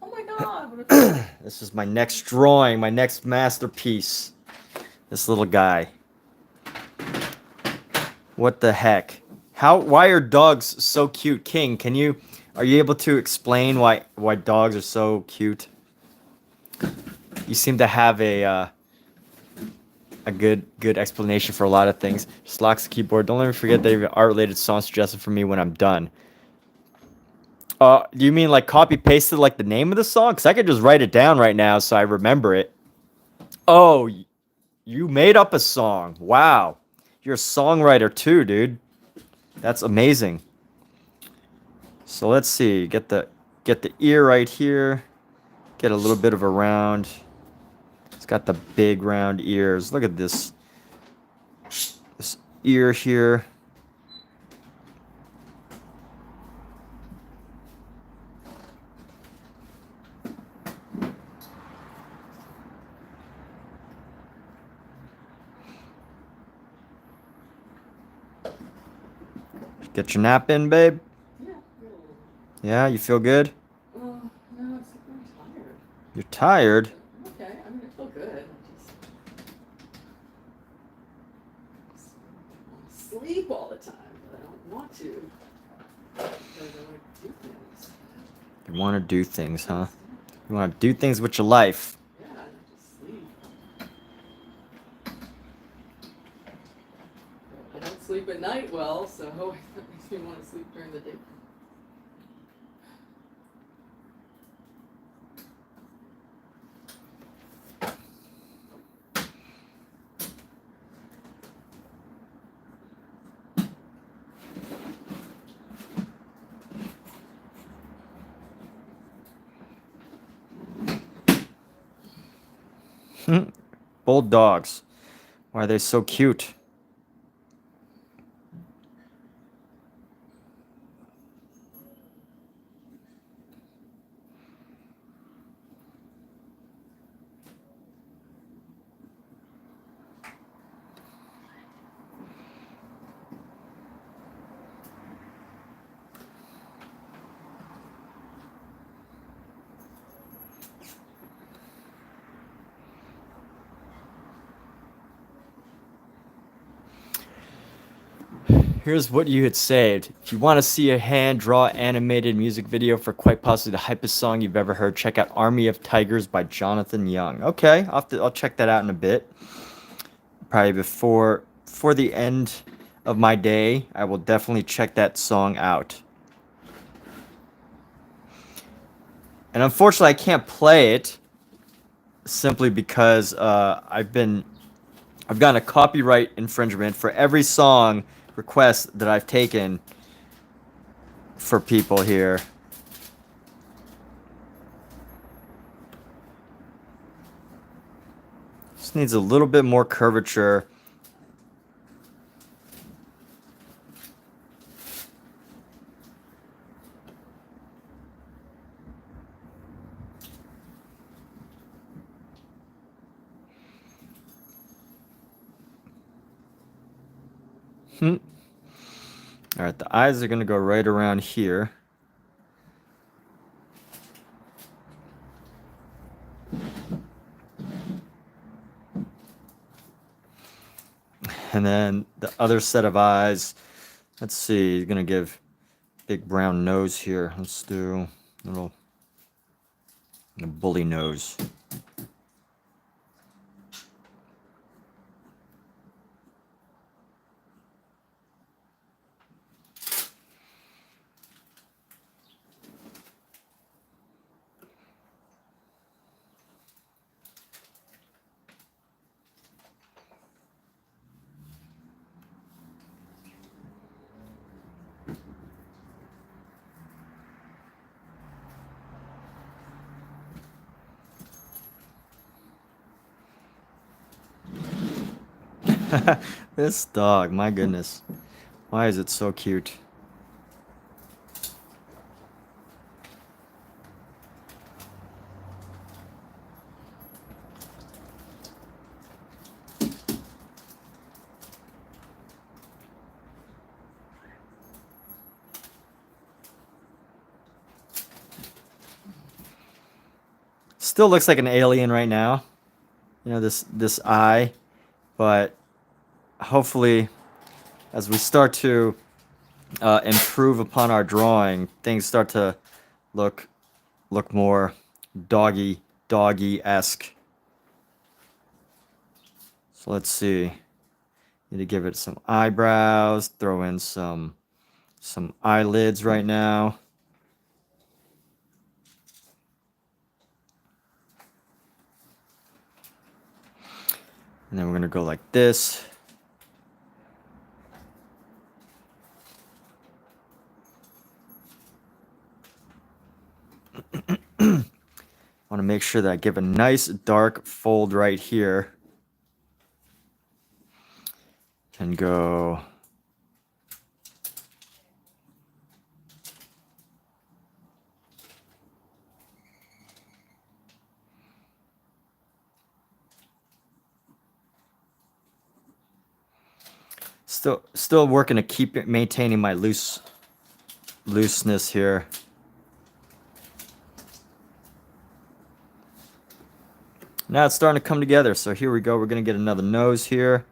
Oh my god, what a This is my next drawing, my next masterpiece. This little guy. What the heck? Why are dogs so cute? King, are you able to explain why dogs are so cute? You seem to have a good explanation for a lot of things. Just locks the keyboard. Don't let me forget that you have an art-related song suggested for me when I'm done. Do you mean like copy pasted like the name of the song? Because I could just write it down right now so I remember it. Oh, you made up a song. Wow. You're a songwriter too, dude. That's amazing. So let's see. Get the ear right here. Get a little bit of a round. It's got the big round ears. Look at this ear here. Get your nap in, babe. yeah. Yeah, you feel good? No, I'm tired. You're tired? Okay, I mean, I feel good. I just sleep all the time, but I don't want to. Because I want to do things. You want to do things, huh? You want to do things with your life. Yeah, I just sleep. I don't sleep at night well, so that makes me want to sleep during the day. Bulldogs. Why are they so cute? Here's what you had saved. If you want to see a hand-draw animated music video for quite possibly the hypest song you've ever heard, check out Army of Tigers by Jonathan Young. Okay, I'll check that out in a bit. Probably before the end of my day, I will definitely check that song out. And unfortunately, I can't play it simply because I've gotten a copyright infringement for every song request that I've taken for people here. Just needs a little bit more curvature. All right, the eyes are going to go right around here. And then the other set of eyes, let's see, you're going to give big brown nose here. Let's do a bully nose. This dog, my goodness. Why is it so cute? Still looks like an alien right now. You know, this eye, but hopefully as we start to improve upon our drawing, things start to look more doggy-esque. So let's see. Need to give it some eyebrows, throw in some eyelids right now. And then we're going to go like this. I want to make sure that I give a nice dark fold right here. And go still working to keep it maintaining my looseness here. Now it's starting to come together. So here we go. We're going to get another nose here.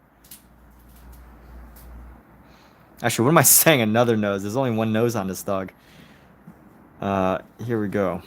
Actually, what am I saying? Another nose. There's only one nose on this dog. Here we go.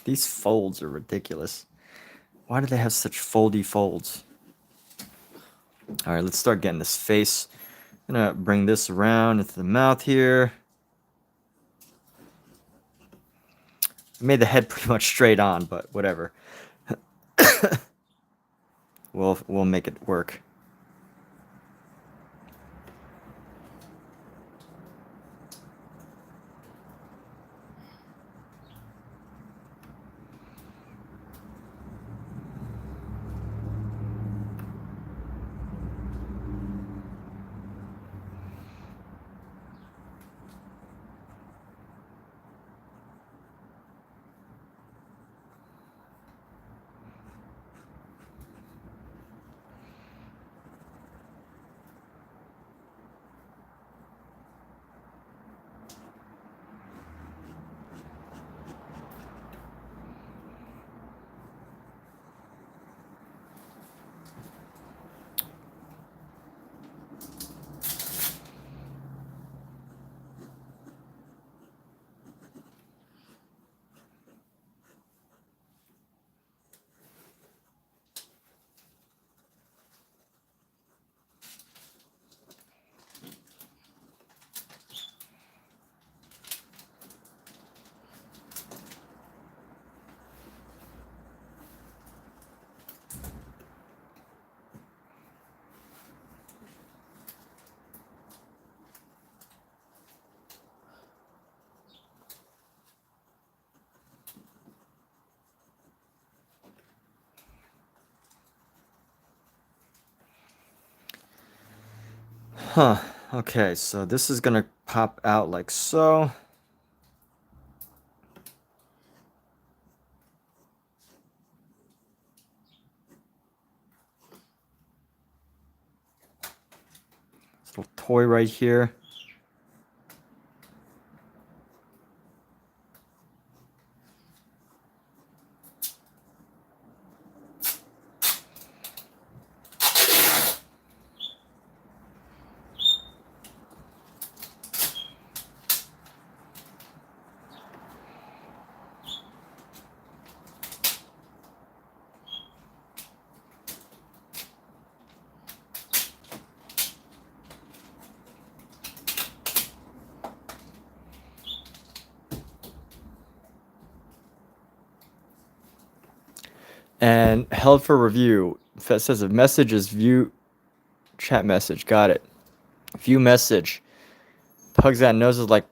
These folds are ridiculous. Why do they have such foldy folds? All right, let's start getting this face. I'm gonna bring this around into the mouth here. I made the head pretty much straight on, but whatever. We'll make it work. Huh. Okay, so this is gonna pop out like so. This little toy right here. And held for review. If it says a message is view chat message. Got it. View message. Pugs got noses like.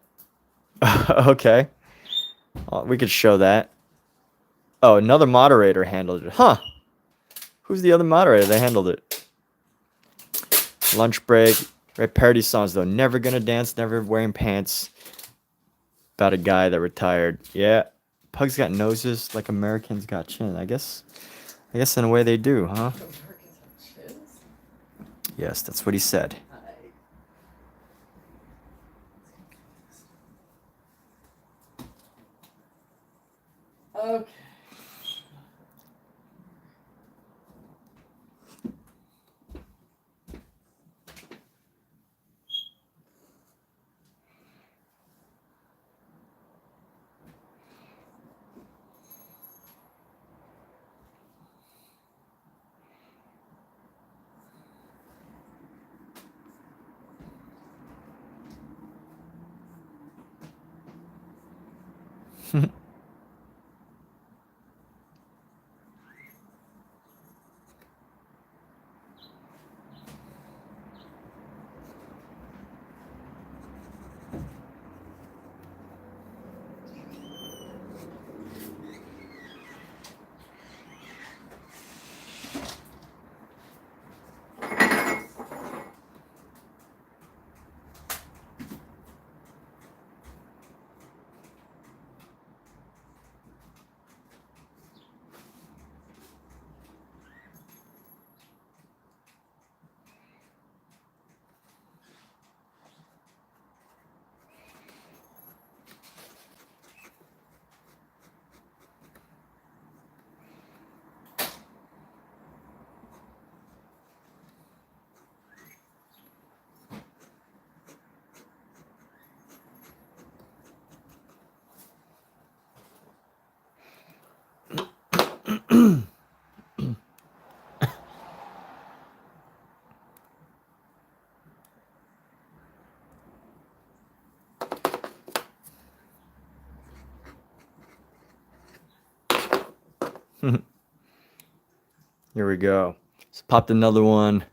Okay. We could show that. Oh, another moderator handled it. Huh. Who's the other moderator that handled it? Lunch break. Right, parody songs though. Never gonna dance, never wearing pants. About a guy that retired. Yeah. Pugs got noses like Americans got chin. I guess in a way they do, huh? Americans have chins? Yes, that's what he said. Okay. Here we go. Just popped another one.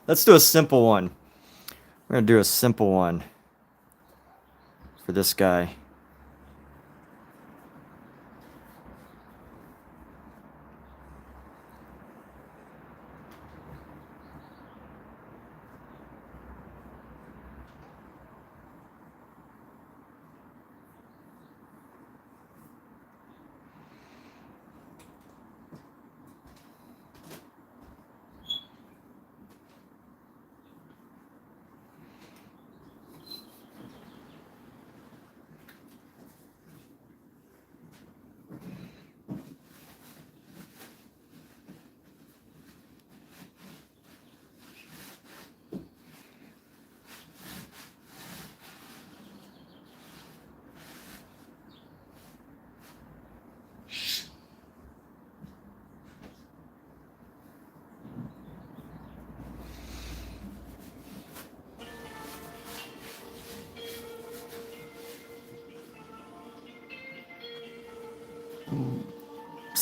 Let's do a simple one. We're gonna do a simple one for this guy.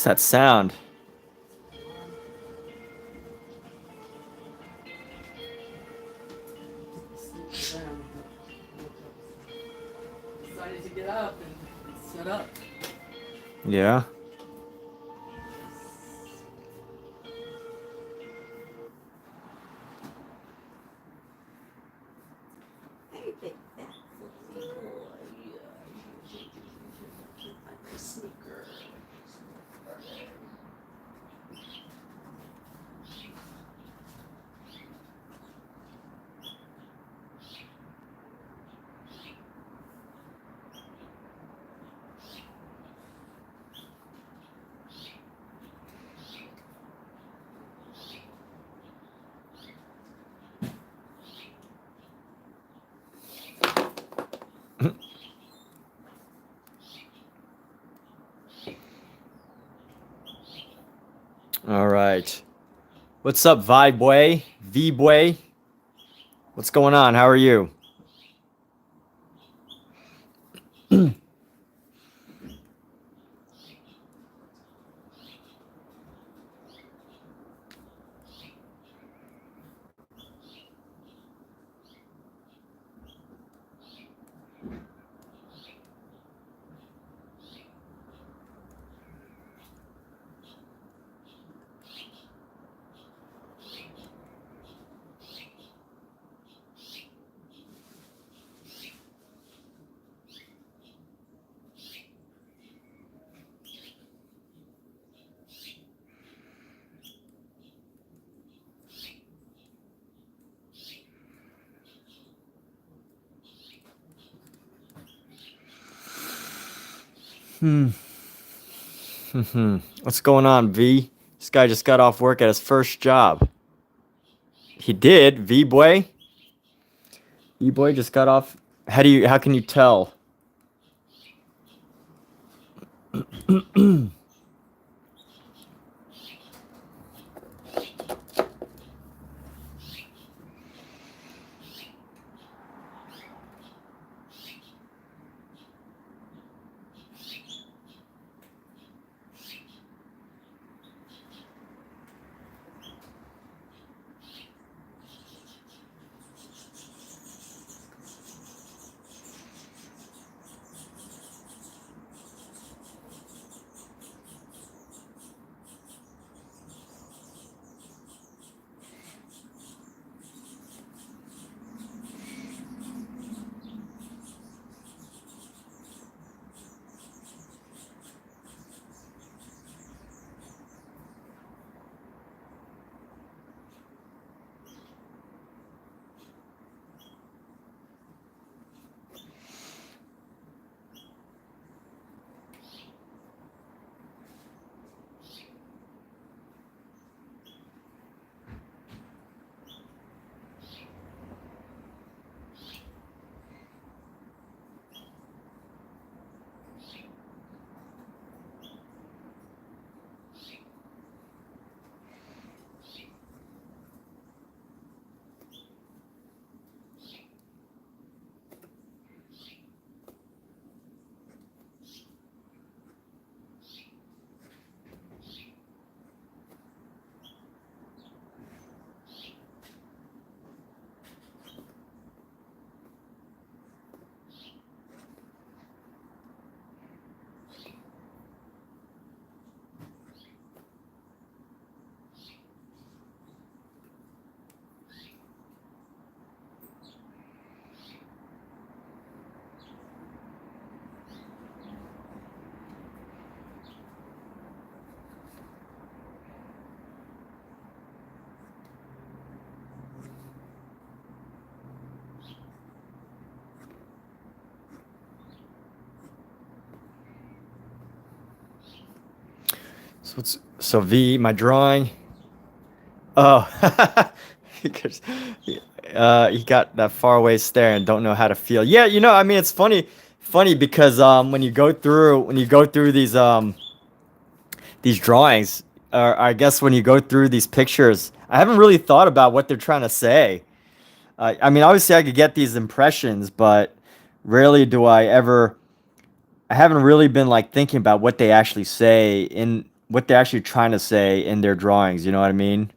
What's that sound? Decided to get up and set up. Yeah. Hey, big fat boy. All right. What's up, Viboy? V-Boy? What's going on? How are you? What's going on, V? This guy just got off work at his first job. He did, V-Boy? V-Boy just got off. How can you tell? So V, my drawing. Oh, because he got that far away stare and don't know how to feel. Yeah, I mean, it's funny because when you go through these drawings, or I guess when you go through these pictures, I haven't really thought about what they're trying to say. I mean, obviously, I could get these impressions, but rarely do I ever. I haven't really been like thinking about what they actually say in what they're actually trying to say in their drawings. You know what I mean?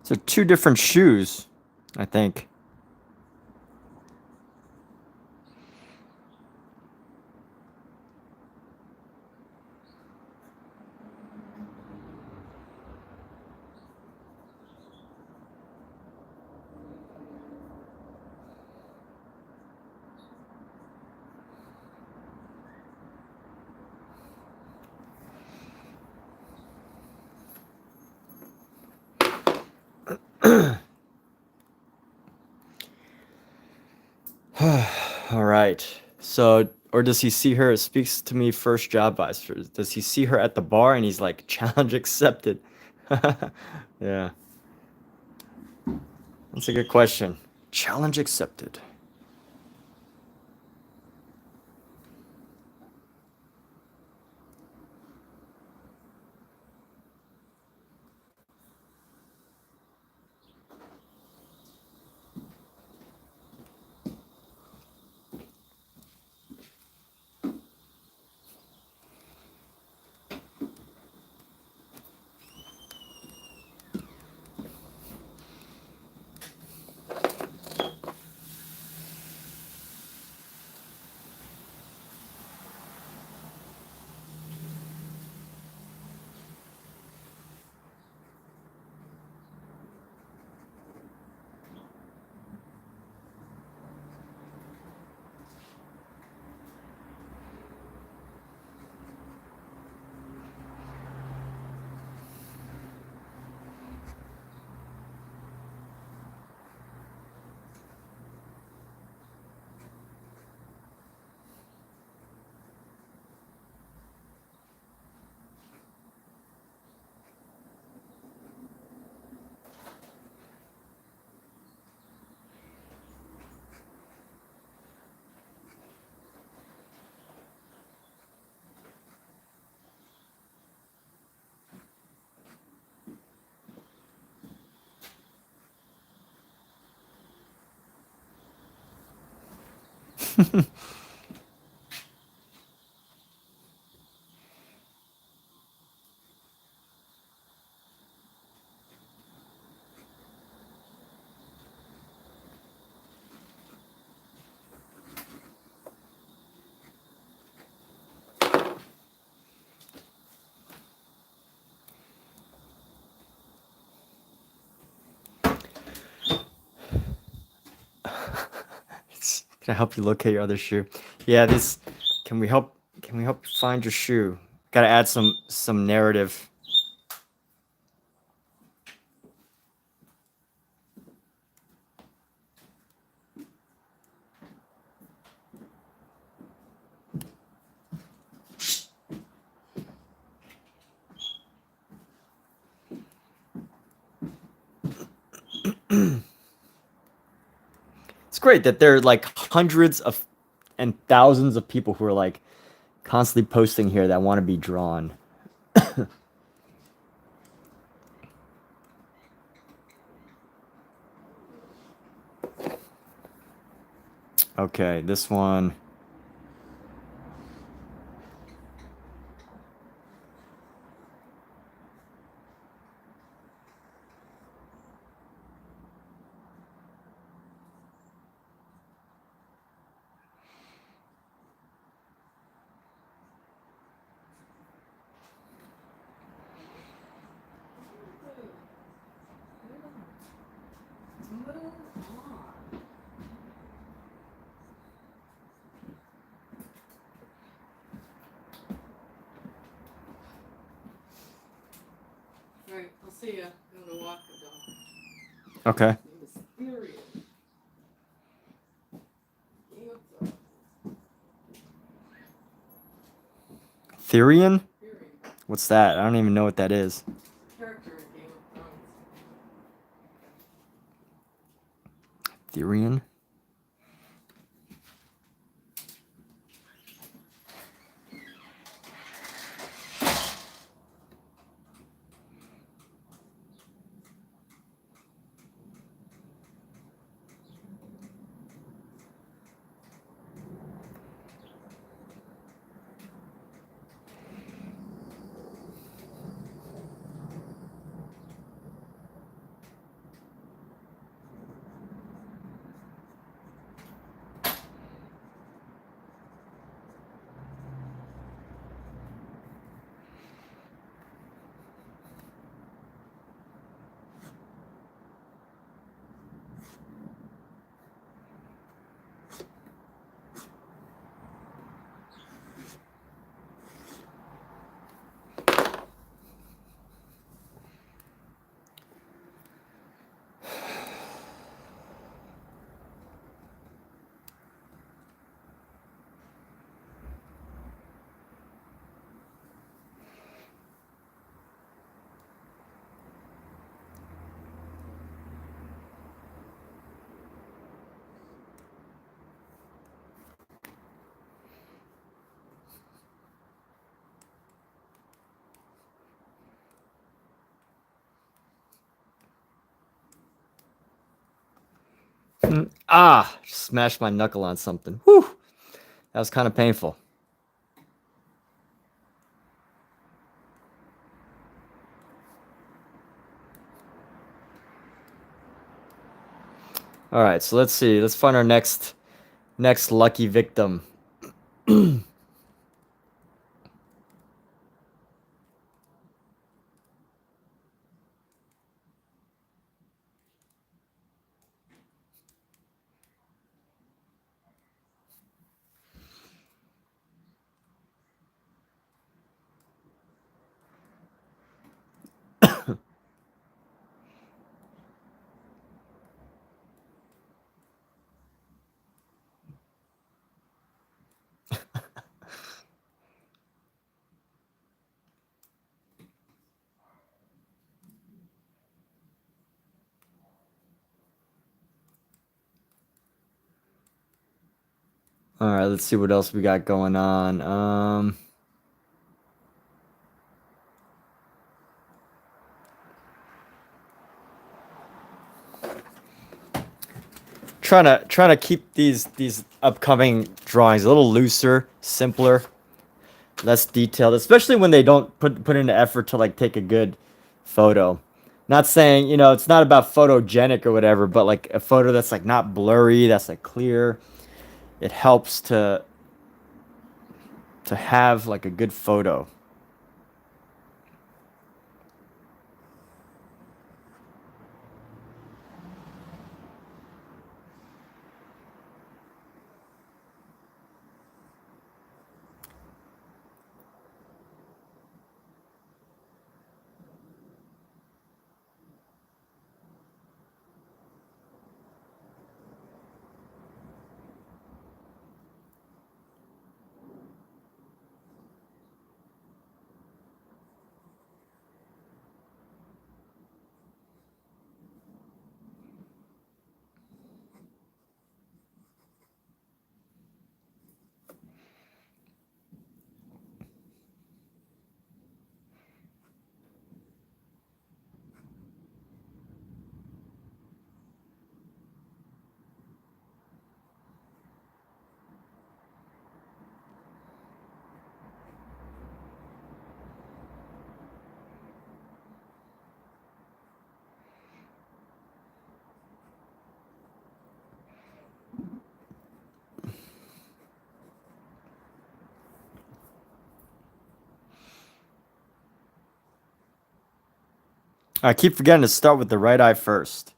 So 2 different shoes, I think. All right. So, or does he see her? It speaks to me first job advice. Does he see her at the bar and he's like, challenge accepted? Yeah. That's a good question. Challenge accepted. Can I help you locate your other shoe? Yeah, this. Can we help? Can we help you find your shoe? Got to add some narrative. It's great that there are like hundreds of and thousands of people who are like constantly posting here that want to be drawn. Okay, this one. Move on. All right, I'll see ya. I'm gonna walk the dog. Okay. His name is Furious. Therian? Fury. What's that? I don't even know what that is. Character in Game of Thrones. Therian? Ah, smashed my knuckle on something. Whew. That was kind of painful. All right, so let's see. Let's find our next lucky victim. All right, let's see what else we got going on. Trying to keep these upcoming drawings a little looser, simpler, less detailed, especially when they don't put in the effort to like take a good photo. Not saying, you know, it's not about photogenic or whatever, but like a photo that's like not blurry, that's like clear. It helps to have like a good photo. I keep forgetting to start with the right eye first.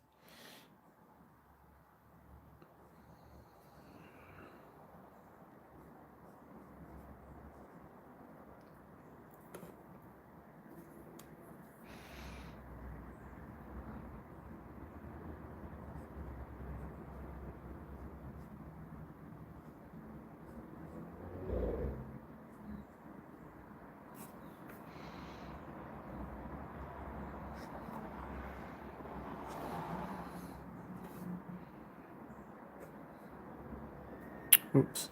Oops.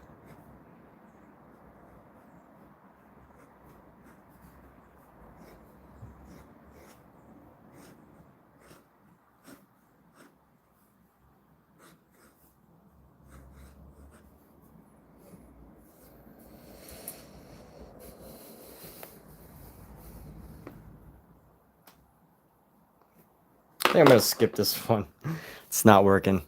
I think I'm gonna skip this one. It's not working.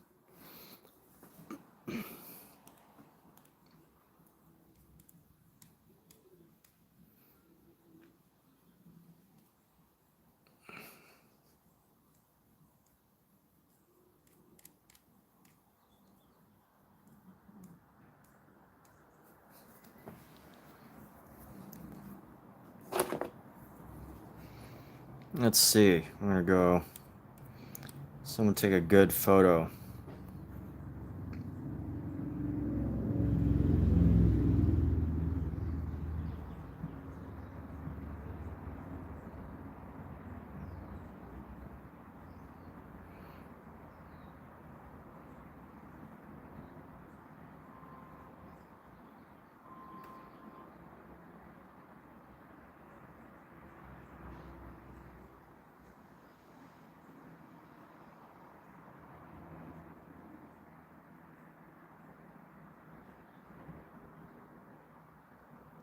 Let's see. I'm gonna go. Someone take a good photo.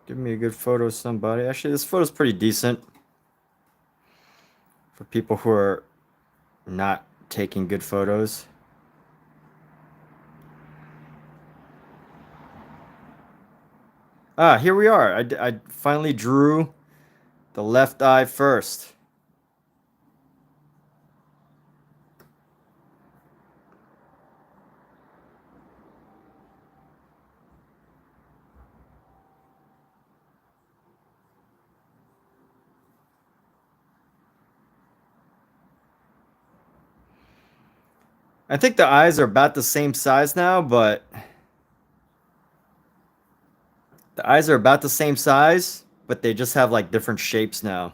Give me a good photo of somebody. Actually, this photo's pretty decent for people who are not taking good photos. Ah, here we are. I finally drew the left eye first. I think the eyes are about the same size now, but the eyes are about the same size, but they just have like different shapes now.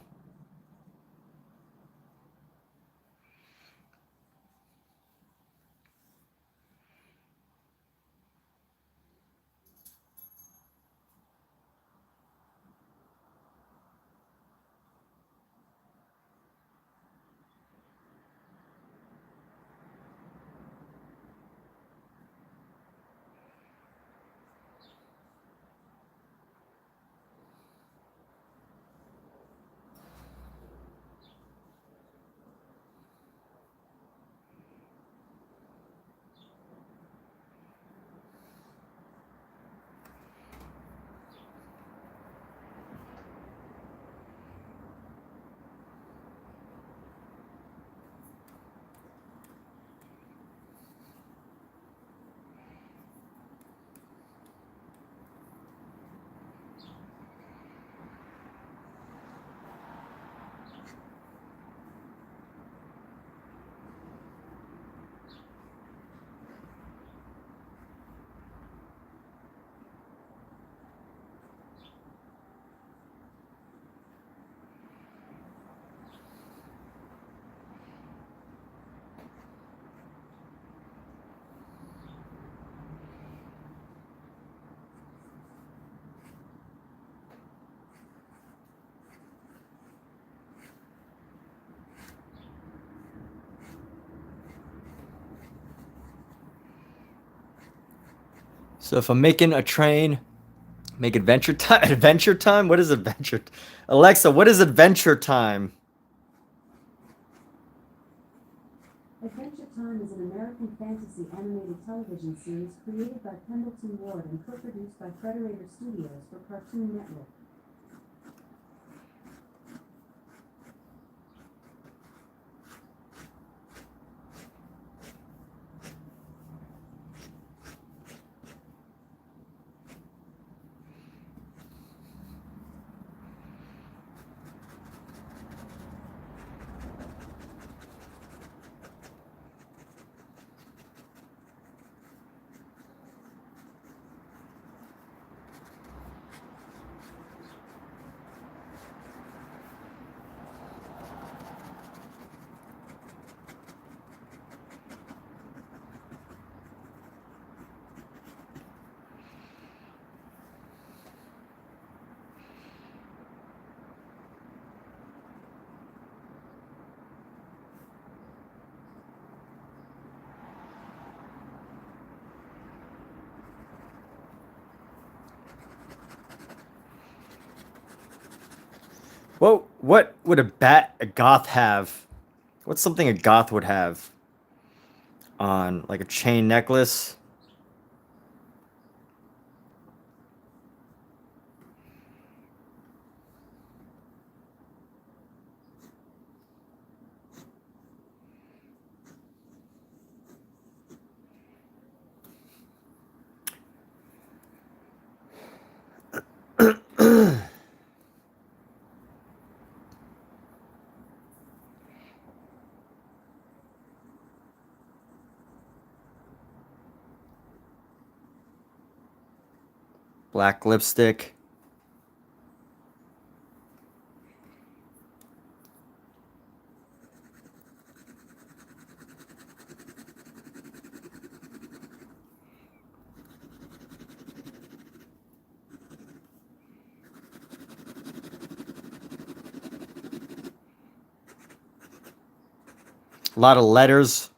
So if I'm making a train, make adventure time. Adventure time? What is adventure? Alexa, what is adventure time? Adventure Time is an American fantasy animated television series created by Pendleton Ward and co-produced by Frederator Studios for Cartoon Network. Whoa, what would a goth have? What's something a goth would have on like a chain necklace? Black lipstick. A lot of letters.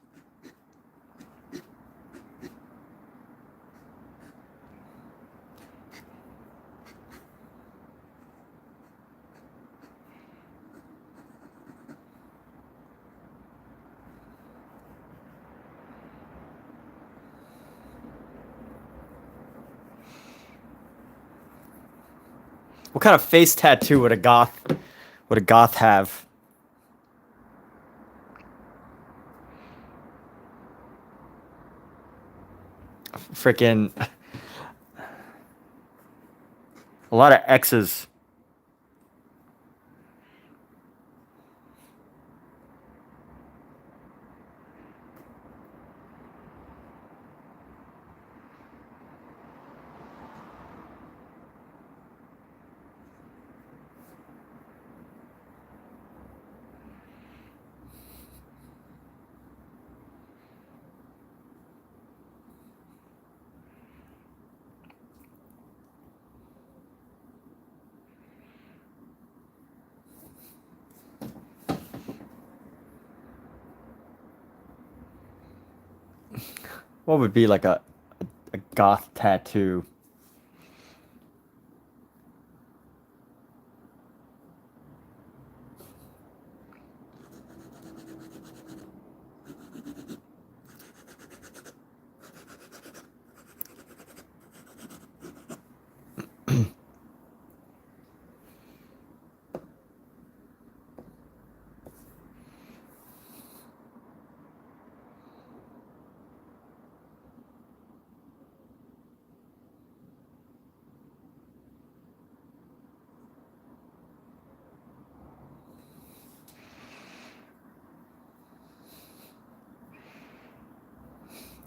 What kind of face tattoo would a goth have? Freaking a lot of X's. What would be like a goth tattoo?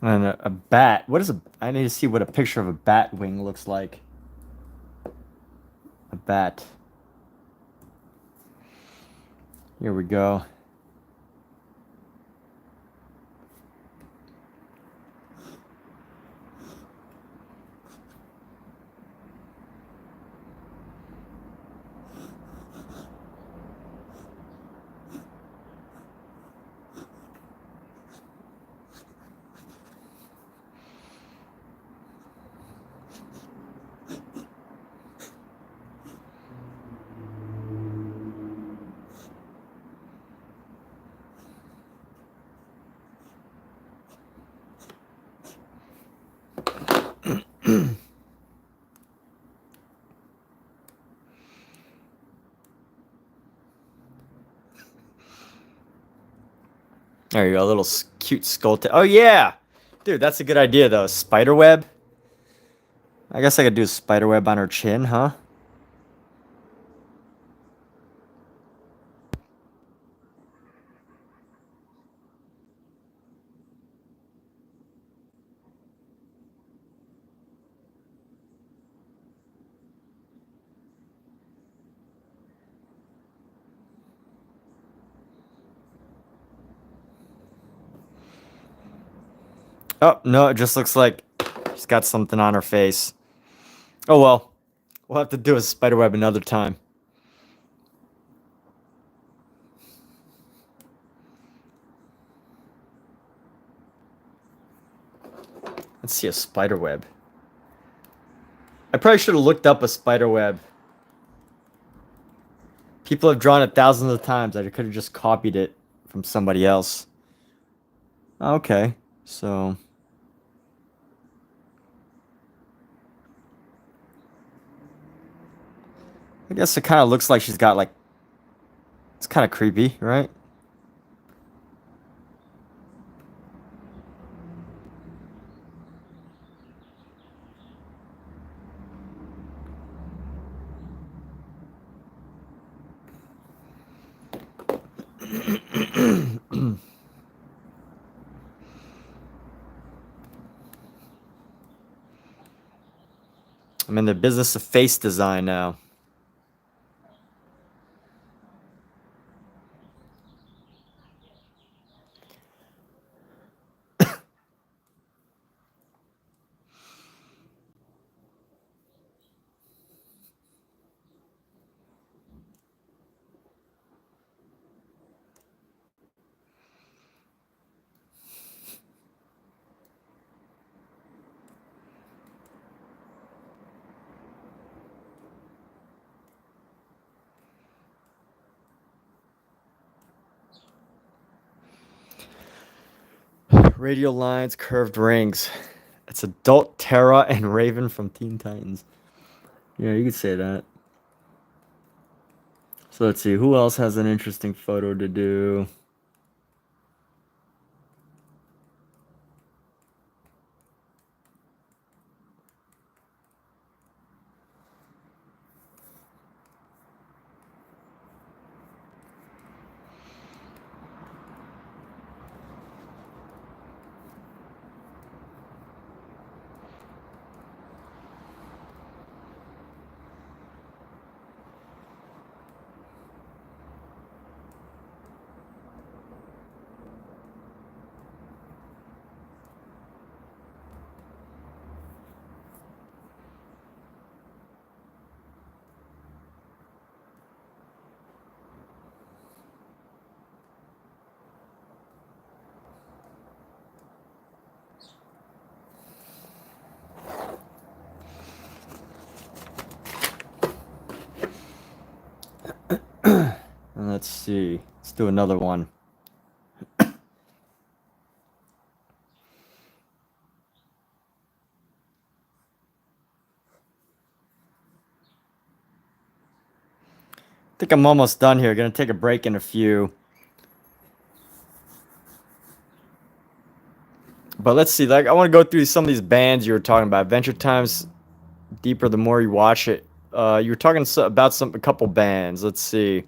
And a bat. What is a? I need to see what a picture of a bat wing looks like. A bat. Here we go. There you go, a little cute skull. Oh yeah, dude, that's a good idea though. Spider web. I guess I could do a spider web on her chin, huh? Oh no, it just looks like she's got something on her face. Oh well, we'll have to do a spider web another time. Let's see a spider web. I probably should have looked up a spider web. People have drawn it thousands of times. I could have just copied it from somebody else. Okay, so I guess it kind of looks like she's got like, it's kind of creepy, right? I'm in the business of face design now. Radial lines, curved rings. It's adult Terra and Raven from Teen Titans. Yeah, you could say that. So let's see, who else has an interesting photo to do? Let's see. Let's do another one. I think I'm almost done here. Gonna take a break in a few. But let's see. Like, I want to go through some of these bands you were talking about. Adventure Time's deeper the more you watch it. You were talking about a couple bands. Let's see.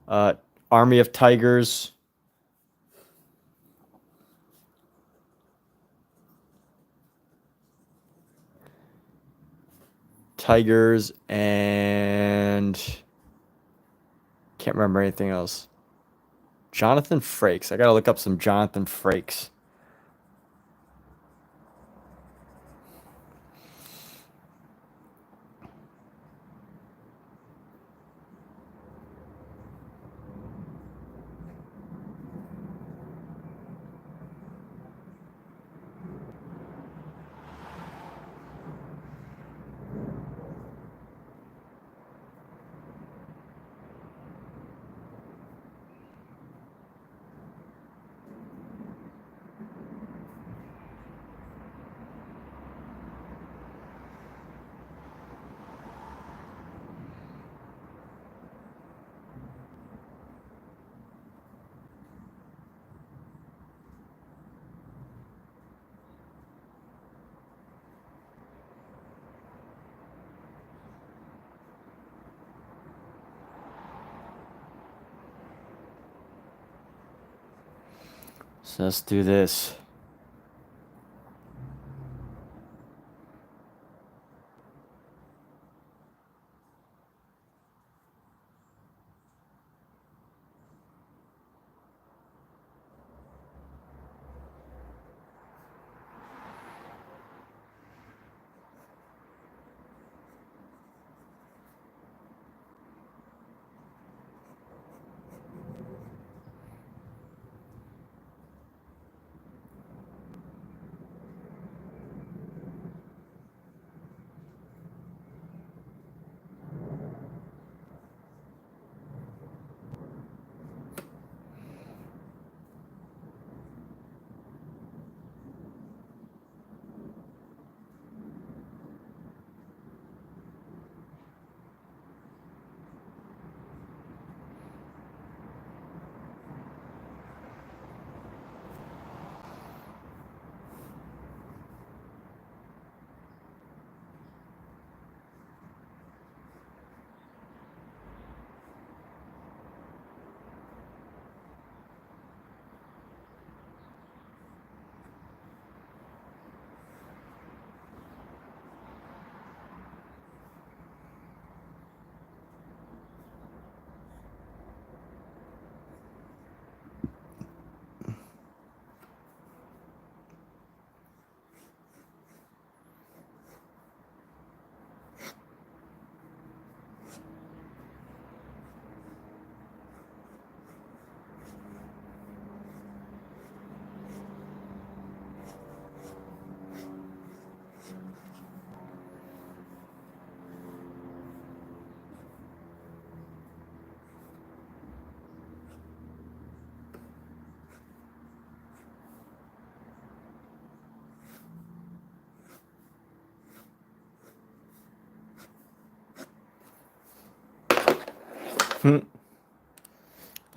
Uh, Army of Tigers. Tigers and can't remember anything else. Jonathan Frakes. I gotta look up some Jonathan Frakes. So let's do this.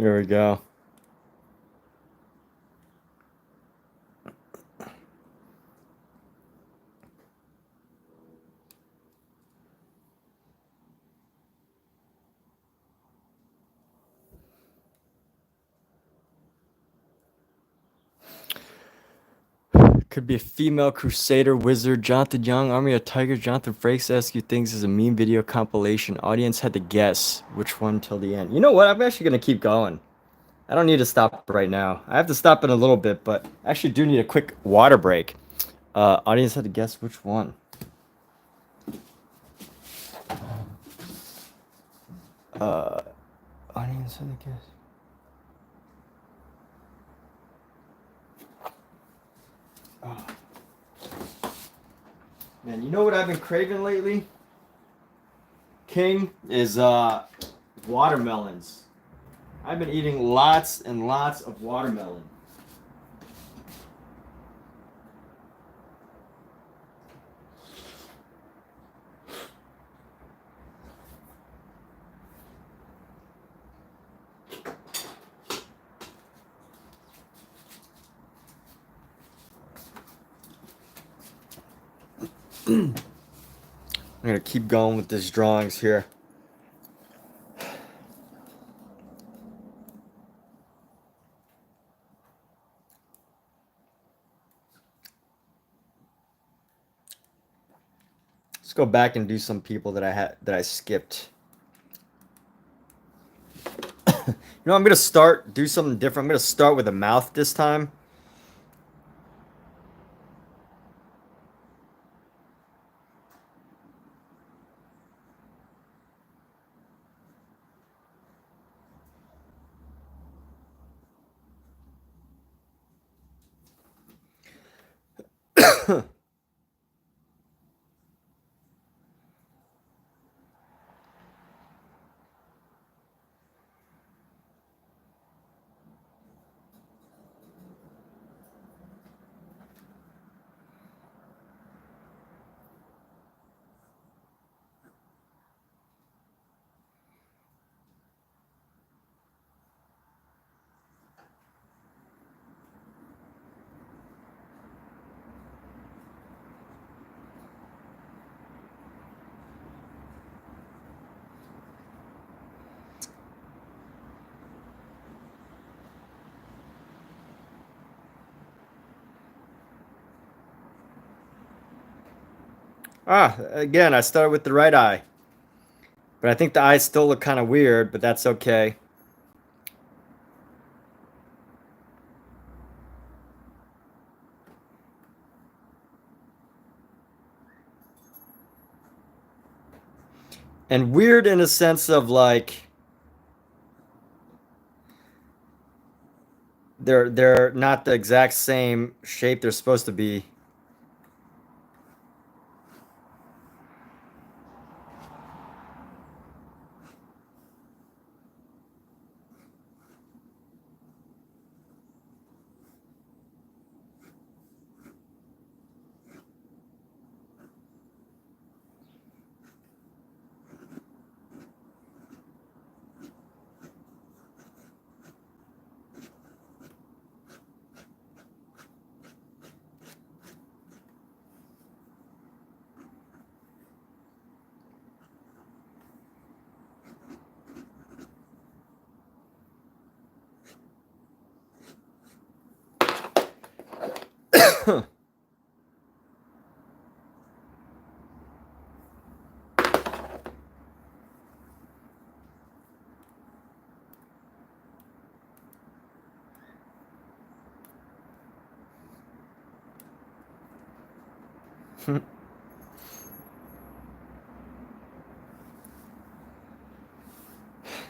Here we go. Could be a female crusader, wizard, Jonathan Young, Army of Tigers, Jonathan Frakes Ask You Things is a meme video compilation. Audience had to guess which one till the end. You know what? I'm actually going to keep going. I don't need to stop right now. I have to stop in a little bit, but I actually do need a quick water break. Audience had to guess which one. Audience had to guess. Oh. Man, you know what I've been craving lately? King is watermelons. I've been eating lots and lots of watermelon. I'm gonna keep going with these drawings here. Let's go back and do some people that I skipped. You know, I'm gonna do something different. I'm gonna start with a mouth this time. Again, I started with the right eye. But I think the eyes still look kind of weird, but that's okay. And weird in a sense of like they're not the exact same shape they're supposed to be.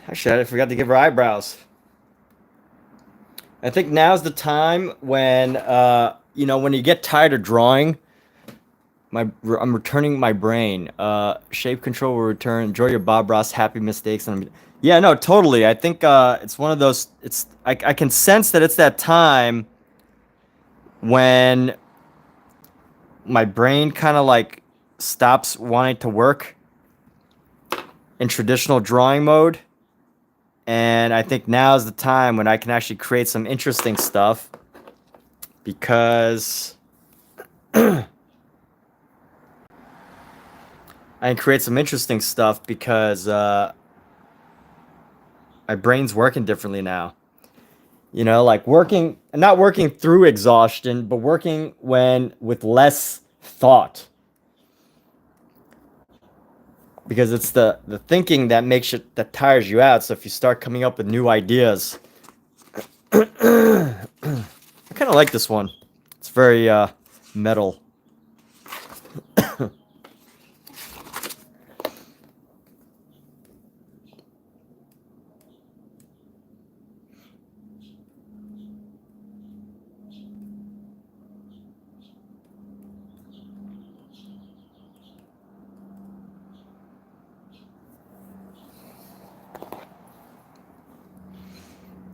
Actually, I forgot to give her eyebrows. I think now's the time when you know, when you get tired of drawing. I'm returning my brain. Shape control will return. Enjoy your Bob Ross happy mistakes. And yeah, no, totally. I think it's one of those. I can sense that it's that time when my brain kind of like stops wanting to work in traditional drawing mode. And I think now is the time when I can actually create some interesting stuff, because I can create some interesting stuff because my brain's working differently now. You know, like not working through exhaustion, but working with less thought. Because it's the thinking that tires you out. So if you start coming up with new ideas, I kind of like this one. It's very metal.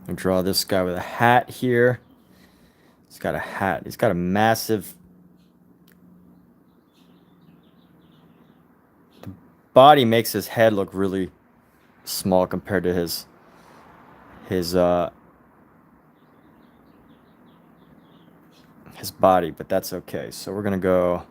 I draw this guy with a hat here. He's got a hat. He's got a massive body, makes his head look really small compared to his body, but that's okay. So we're gonna go.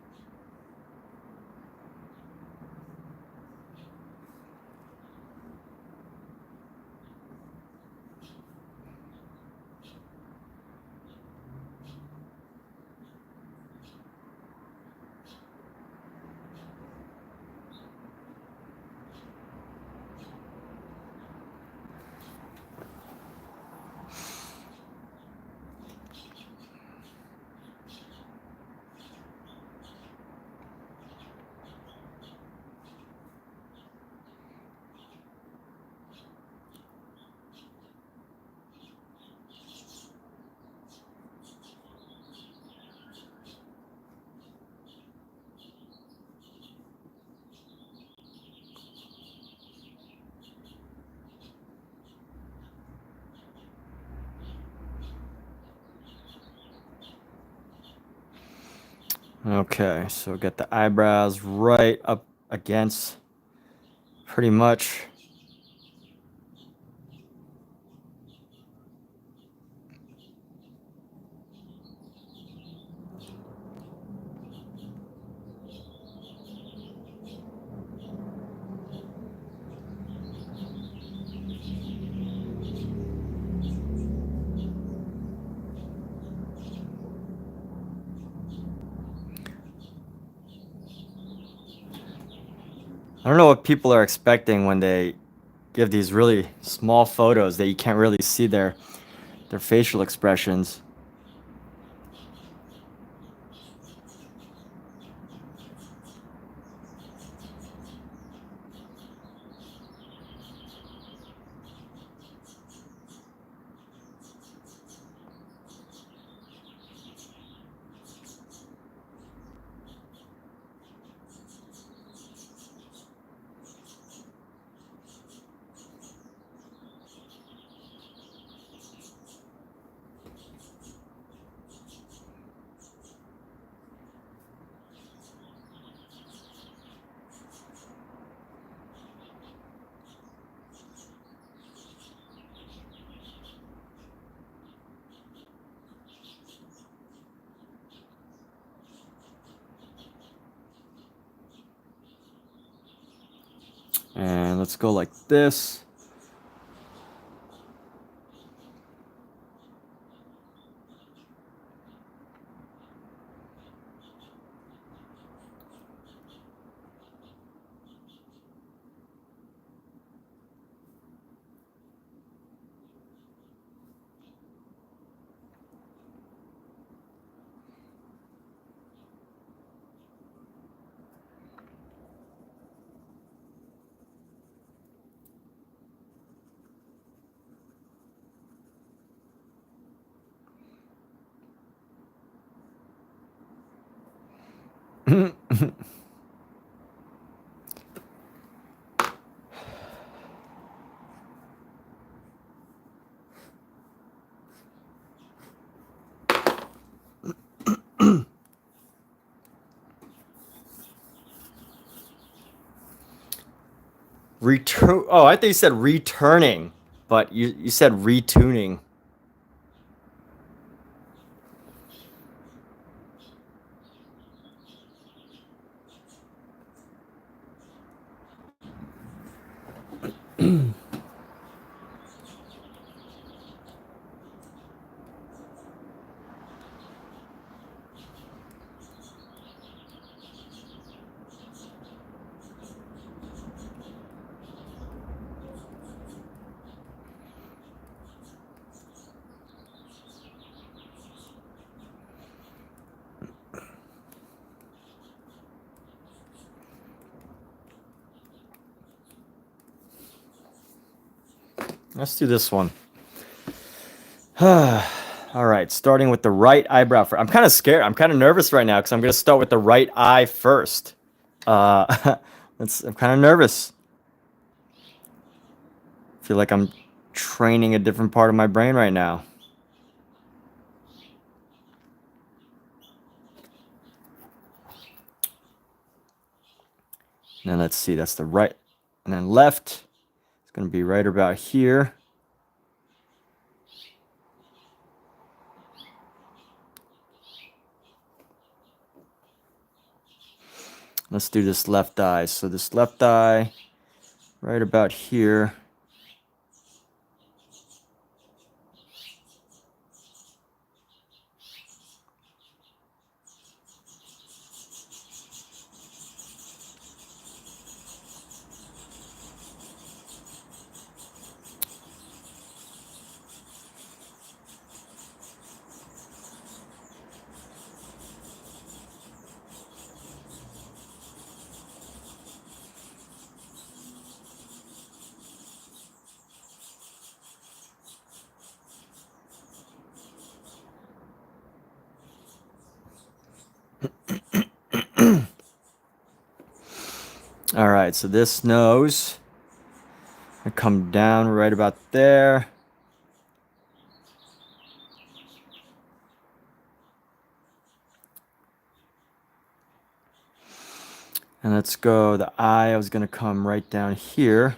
Okay, so get the eyebrows right up against pretty much. I don't know what people are expecting when they give these really small photos that you can't really see their facial expressions. And let's go like this. Oh, I thought you said returning. But you said retuning. Let's do this one. All right, starting with the right eyebrow first. I'm kind of scared. I'm kind of nervous right now because I'm going to start with the right eye first. I'm kind of nervous. I feel like I'm training a different part of my brain right now. And then let's see, that's the right. And then left, it's going to be right about here. Let's do this left eye. So this left eye, right about here. All right, so this nose, I come down right about there. And let's go, the eye, I was going to come right down here.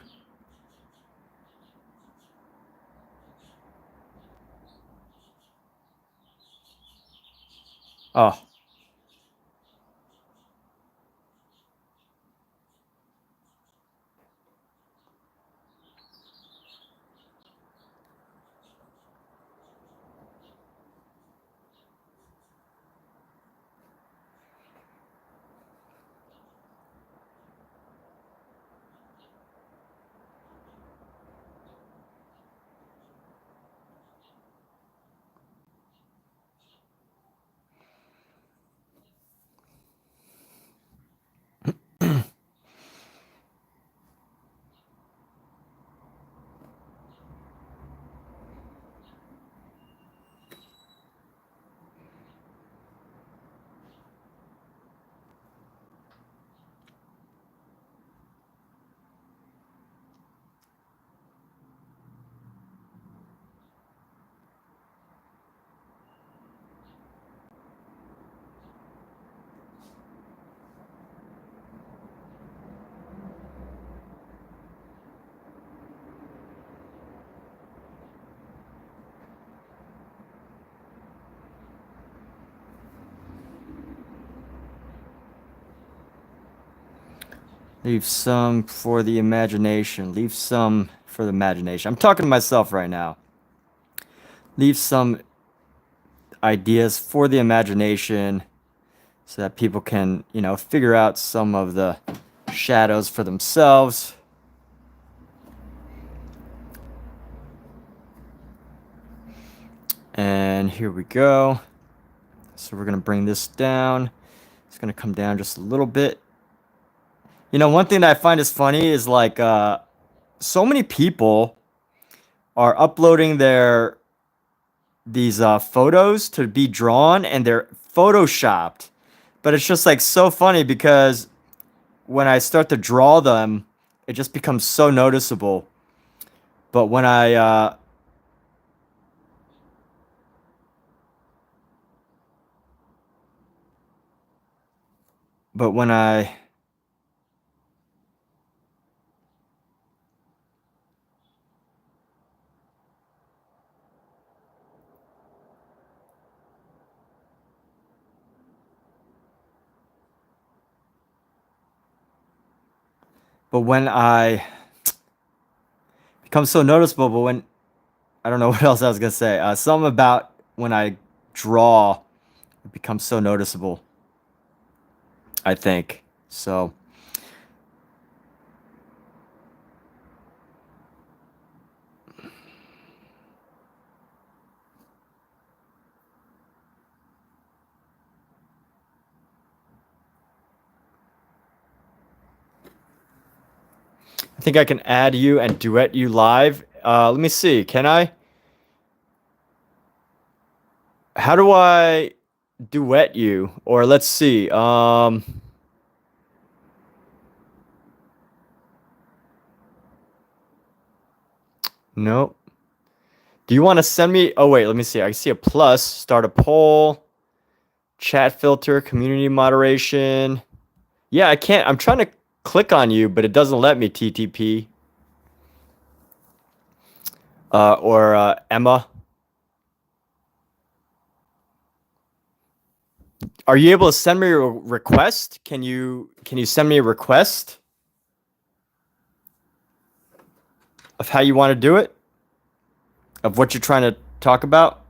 Oh. Leave some for the imagination. Leave some for the imagination. I'm talking to myself right now. Leave some ideas for the imagination so that people can, figure out some of the shadows for themselves. And here we go. So we're going to bring this down. It's going to come down just a little bit. One thing that I find is funny is like so many people are uploading these photos to be drawn and they're photoshopped. But it's just like so funny because when I start to draw them, it just becomes so noticeable. But when I But when I become so noticeable, but when I don't know what else I was gonna say. Something about when I draw, it becomes so noticeable. I think so. I think I can add you and duet you live. Let me see. Can I? How do I duet you? Or let's see. No. Do you want to send me? Oh wait, let me see. I see a plus. Start a poll. Chat filter. Community moderation. Yeah, I can't. I'm trying to click on you, but it doesn't let me. TTP. Or Emma. Are you able to send me a request? Can you send me a request of how you want to do it? Of what you're trying to talk about?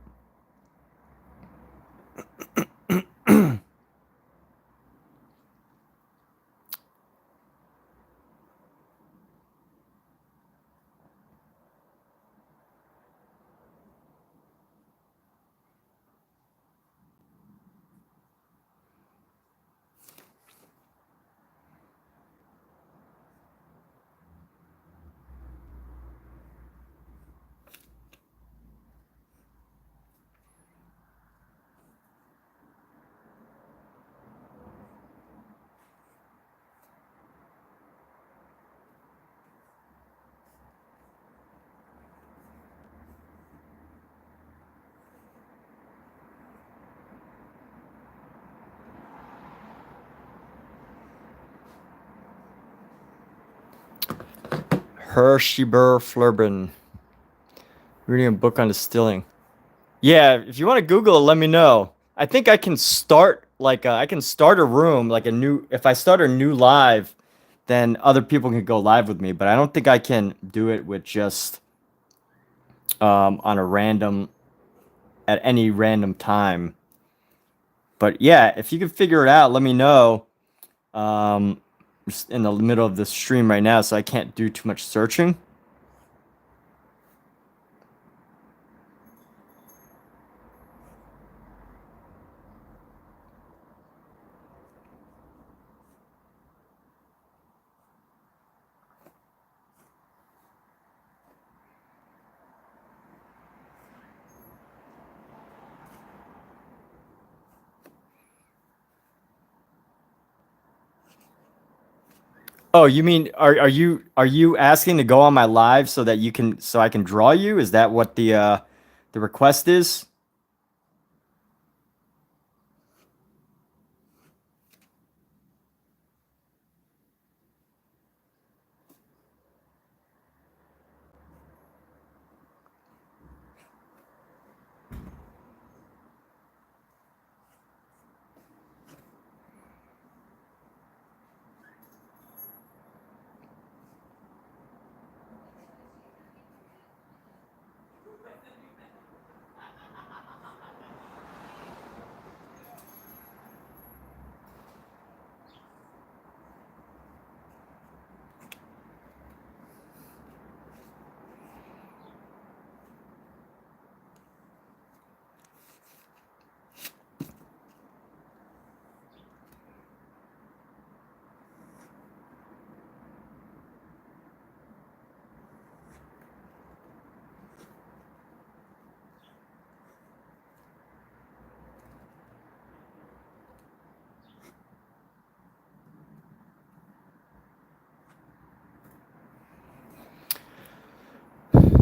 Hersheyber Flurben. Reading a book on distilling. Yeah, if you want to Google it, let me know. I think I can start I can start a room like a new. If I start a new live, then other people can go live with me. But I don't think I can do it with just on a random at any random time. But yeah, if you can figure it out, let me know. Just in the middle of the stream right now, so I can't do too much searching. Oh, you mean are you asking to go on my live so that you can so I can draw you? Is that what the request is?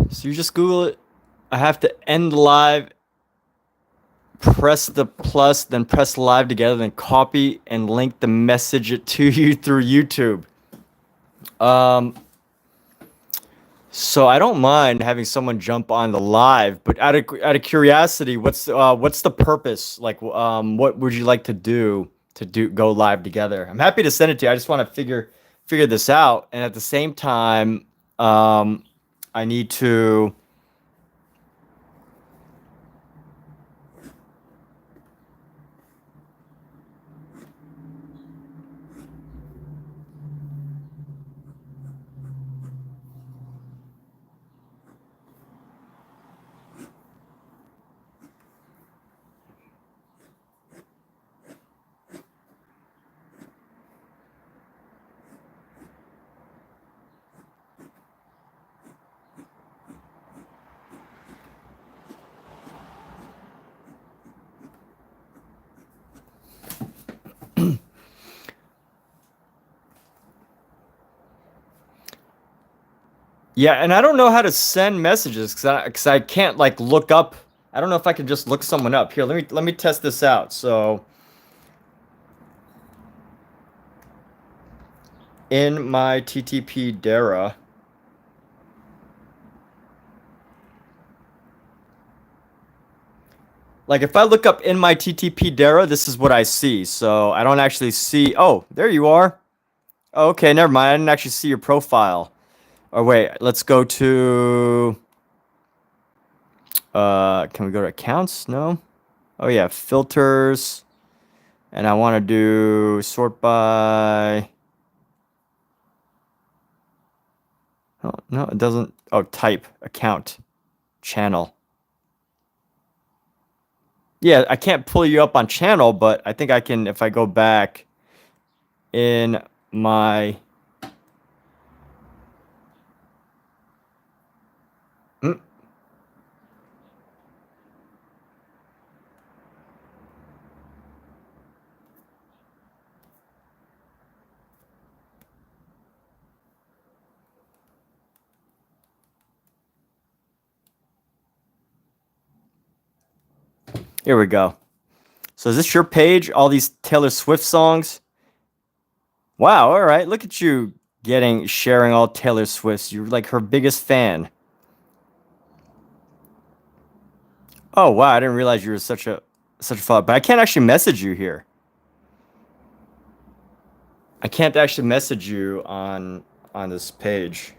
So you just Google it. I have to end live, press the plus, then press live together, then copy and link the message it to you through YouTube. So I don't mind having someone jump on the live, but out of curiosity, what's the purpose? Like, what would you like to do go live together? I'm happy to send it to you. I just want to figure this out, and at the same time, I need to yeah, and I don't know how to send messages because I can't like look up. I don't know if I can just look someone up. Here, let me test this out. So in my TTP Dara, like if I look up in my TTP Dara, this is what I see. So I don't actually see. Oh, there you are. Oh, okay, never mind. I didn't actually see your profile. Oh wait, let's go to. Can we go to accounts? No. Oh yeah, filters. And I want to do sort by. Oh, no, it doesn't. Oh, type, account, channel. Yeah, I can't pull you up on channel, but I think I can if I go back in my. Mm, Here we go. So is this your page? All these Taylor Swift songs? Wow, all right. Look at you sharing all Taylor Swift's. You're like her biggest fan. Oh wow, I didn't realize you were such a fan. But I can't actually message you here. I can't actually message you on this page.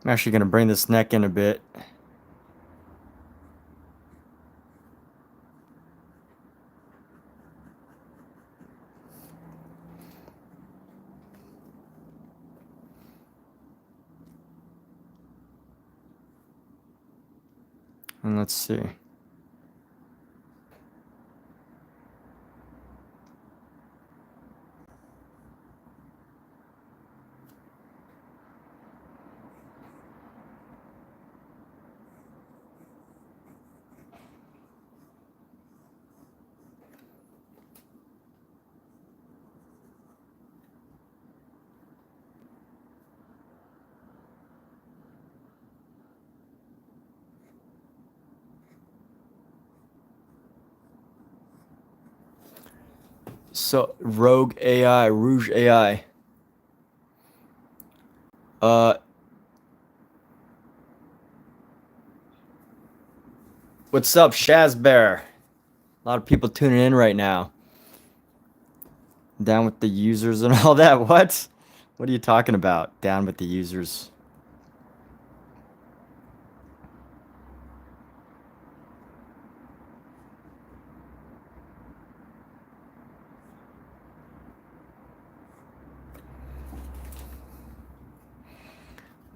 I'm actually gonna bring this neck in a bit. And let's see. So Rouge AI. Uh, what's up, Shaz Bear? A lot of people tuning in right now. Down with the users and all that. What? What are you talking about? Down with the users.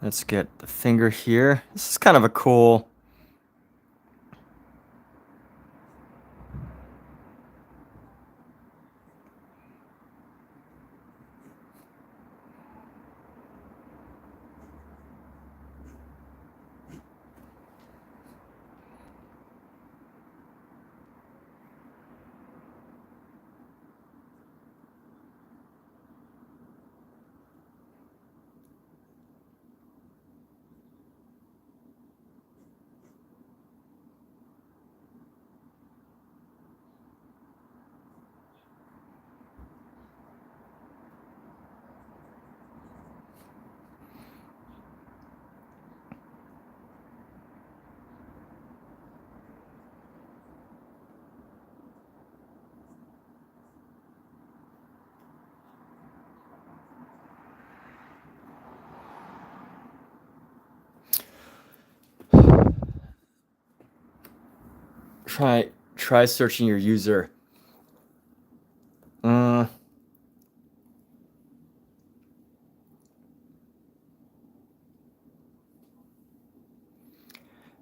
Let's get the finger here. This is kind of a cool. Try searching your user.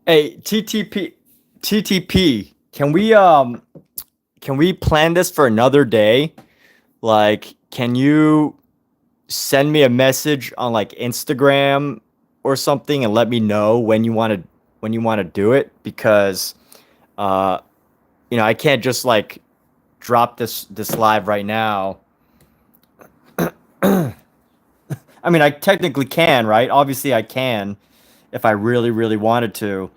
Hey, TTP, can we plan this for another day? Like, can you send me a message on like Instagram or something and let me know when you want to do it? Because I can't just like drop this live right now. I mean, I technically can, right? Obviously I can if I really, really wanted to.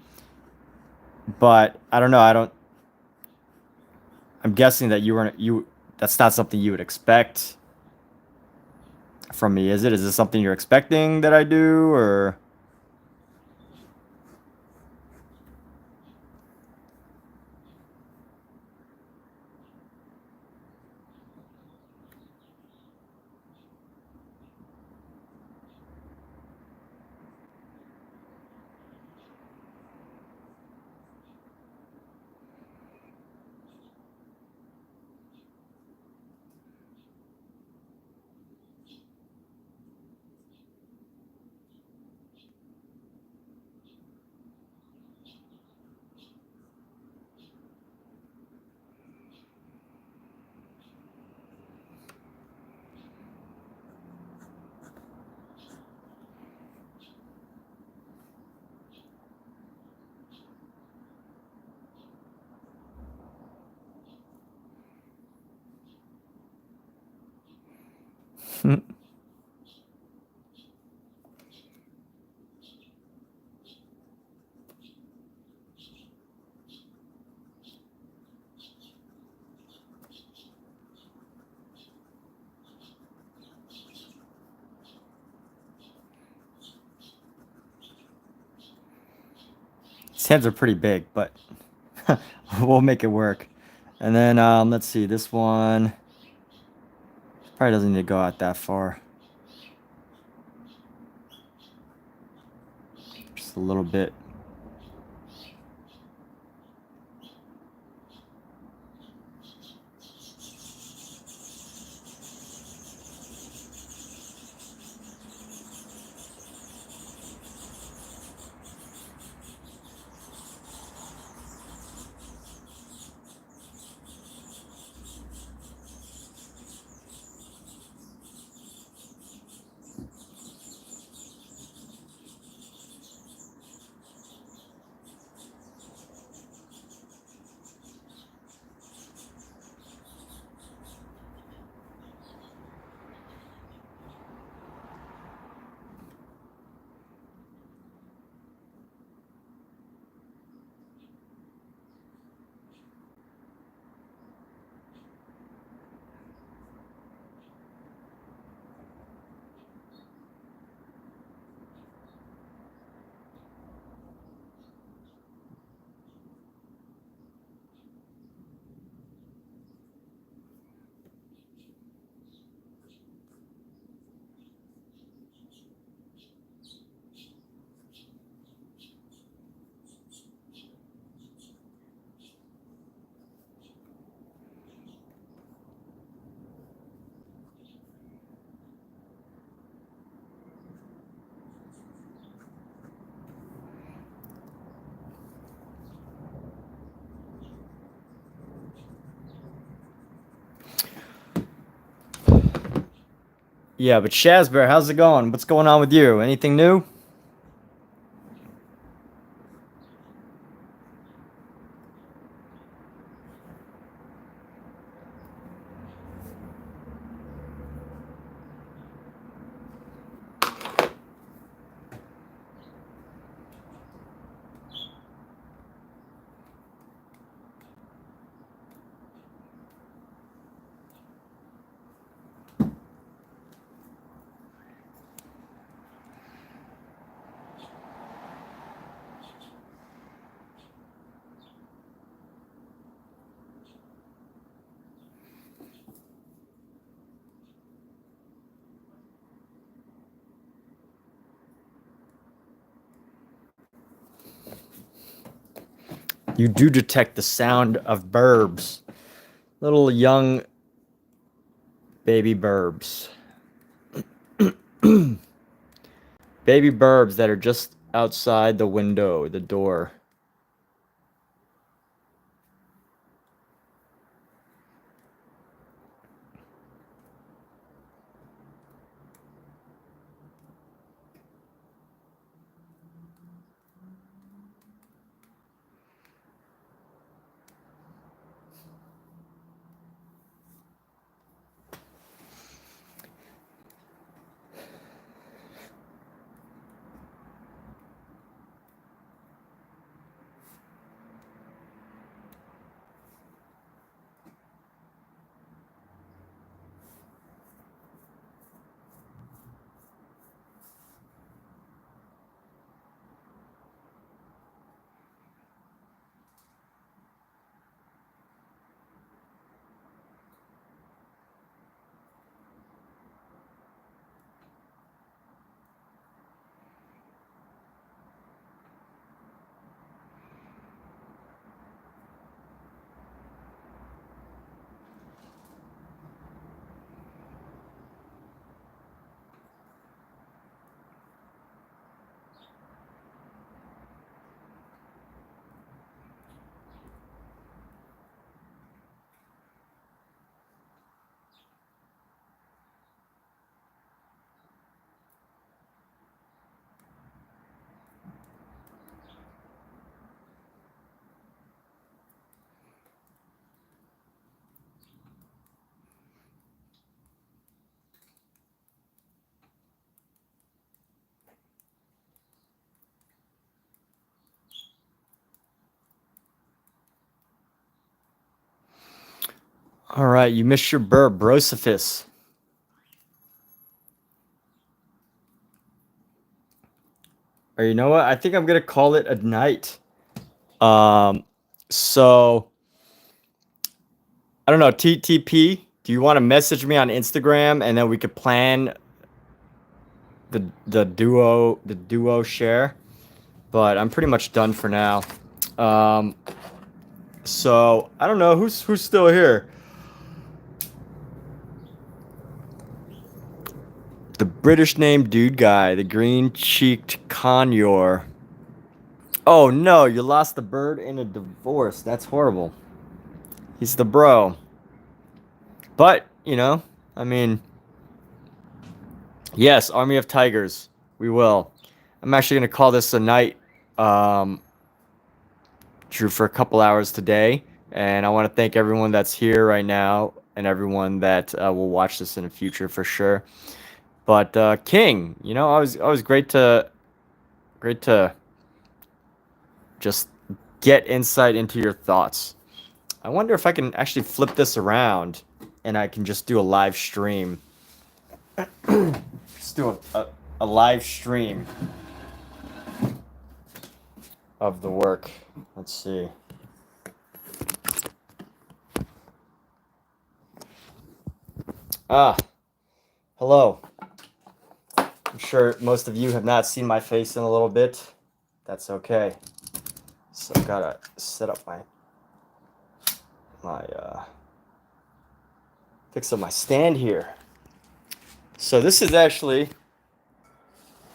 But I don't know. I'm guessing that that's not something you would expect from me, is it? Is this something you're expecting that I do, or? His hands are pretty big, but we'll make it work. And then let's see, this one probably doesn't need to go out that far. Just a little bit. Yeah, but Shazbear, how's it going? What's going on with you? Anything new? You do detect the sound of burbs. Little young baby burbs. Baby burbs that are just outside the window, the door. All right, you missed your burb, Brosophis. Or you know what? I think I'm gonna call it a night. So I don't know, TTP. Do you want to message me on Instagram and then we could plan the duo share? But I'm pretty much done for now. So I don't know who's still here. The British name dude guy, the green-cheeked conure. Oh no, you lost the bird in a divorce. That's horrible. He's the bro. But, you know, I mean, yes, Army of Tigers. We will. I'm actually going to call this a night, Drew, for a couple hours today. And I want to thank everyone that's here right now and everyone that will watch this in the future for sure. But King, you know, always great to just get insight into your thoughts. I wonder if I can actually flip this around and I can just do a live stream. Just do a live stream of the work. Let's see. Hello. I'm sure most of you have not seen my face in a little bit. That's okay. So I've got to set up fix up my stand here. So this is actually,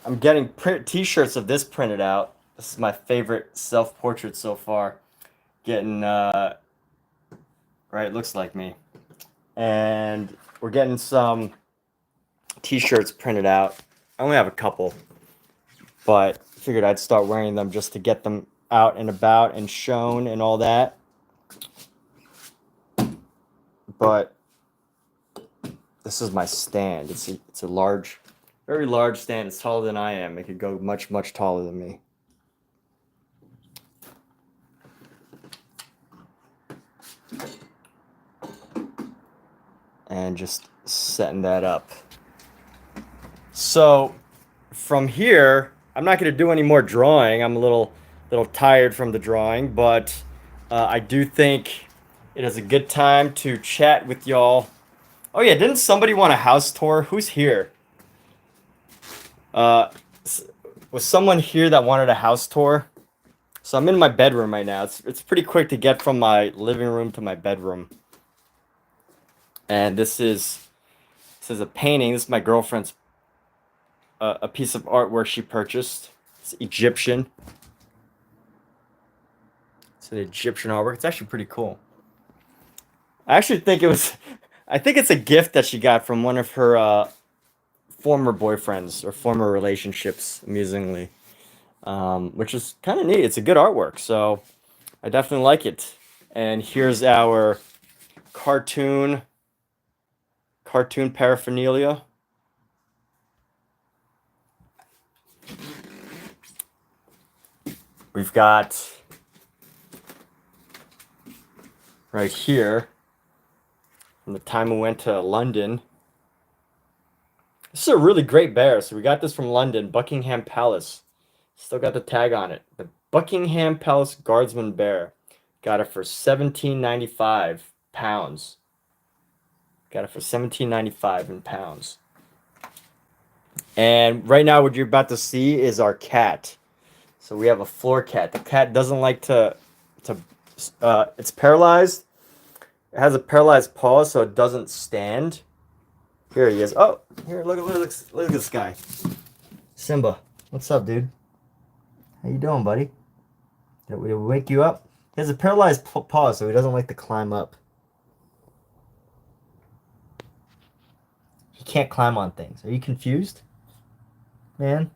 I'm getting t-shirts of this printed out. This is my favorite self-portrait so far. Getting, right, it looks like me. And we're getting some t-shirts printed out. I only have a couple, but figured I'd start wearing them just to get them out and about and shown and all that. But this is my stand. It's a large, very large stand. It's taller than I am. It could go much, much taller than me. And just setting that up. So from here, I'm not going to do any more drawing. I'm a little tired from the drawing, but I do think it is a good time to chat with y'all. Oh yeah, didn't somebody want a house tour? Who's here? Was someone here that wanted a house tour? So I'm in my bedroom right now. It's pretty quick to get from my living room to my bedroom. And this is a painting. This is my girlfriend's a piece of artwork she purchased. It's Egyptian. It's an Egyptian artwork. It's actually pretty cool. I actually think it was. I think it's a gift that she got from one of her former boyfriends or former relationships, amusingly, which is kind of neat. It's a good artwork, so I definitely like it. And here's our cartoon paraphernalia. We've got right here from the time we went to London. This is a really great bear. So we got this from London, Buckingham Palace. Still got the tag on it. The Buckingham Palace Guardsman Bear. Got it for £17.95. Got it for £17.95 in pounds. And right now what you're about to see is our cat. So we have a floor cat. The cat doesn't like to it's paralyzed. It has a paralyzed paw, so it doesn't stand. Here he is. Oh, here, look at this guy. Simba. What's up, dude? How you doing, buddy? Did we wake you up? He has a paralyzed paw, so he doesn't like to climb up. He can't climb on things. Are you confused, man?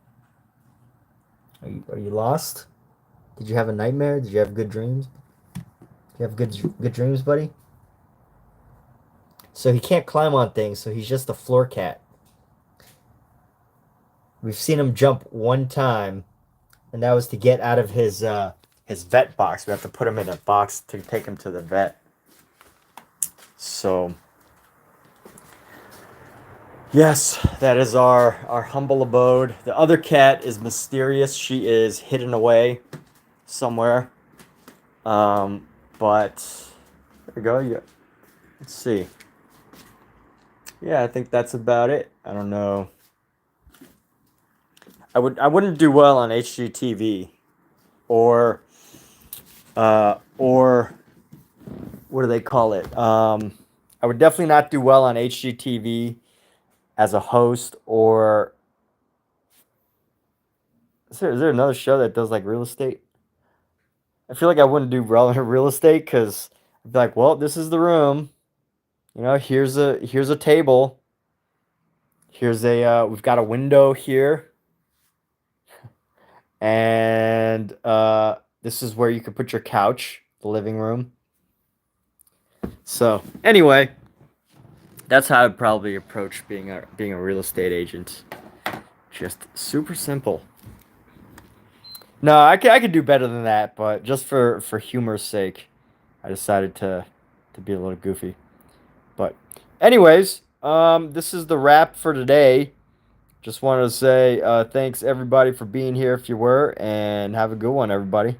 Are you lost? Did you have a nightmare? Did you have good dreams? Did you have good dreams, buddy? So he can't climb on things, so he's just a floor cat. We've seen him jump one time, and that was to get out of his vet box. We have to put him in a box to take him to the vet. So, yes, that is our humble abode. The other cat is mysterious. She is hidden away somewhere. But there we go. Yeah. Let's see. Yeah, I think that's about it. I don't know. I wouldn't do well on HGTV or what do they call it? I would definitely not do well on HGTV as a host, or is there another show that does like real estate? I feel like I wouldn't do well in real estate because I'd be like, well, this is the room. You know, here's a table. Here's we've got a window here. And this is where you could put your couch, the living room. So anyway, that's how I'd probably approach being a real estate agent. Just super simple. No, I could do better than that, but just for humor's sake, I decided to be a little goofy. But anyways, this is the wrap for today. Just wanted to say thanks everybody for being here if you were, and have a good one, everybody.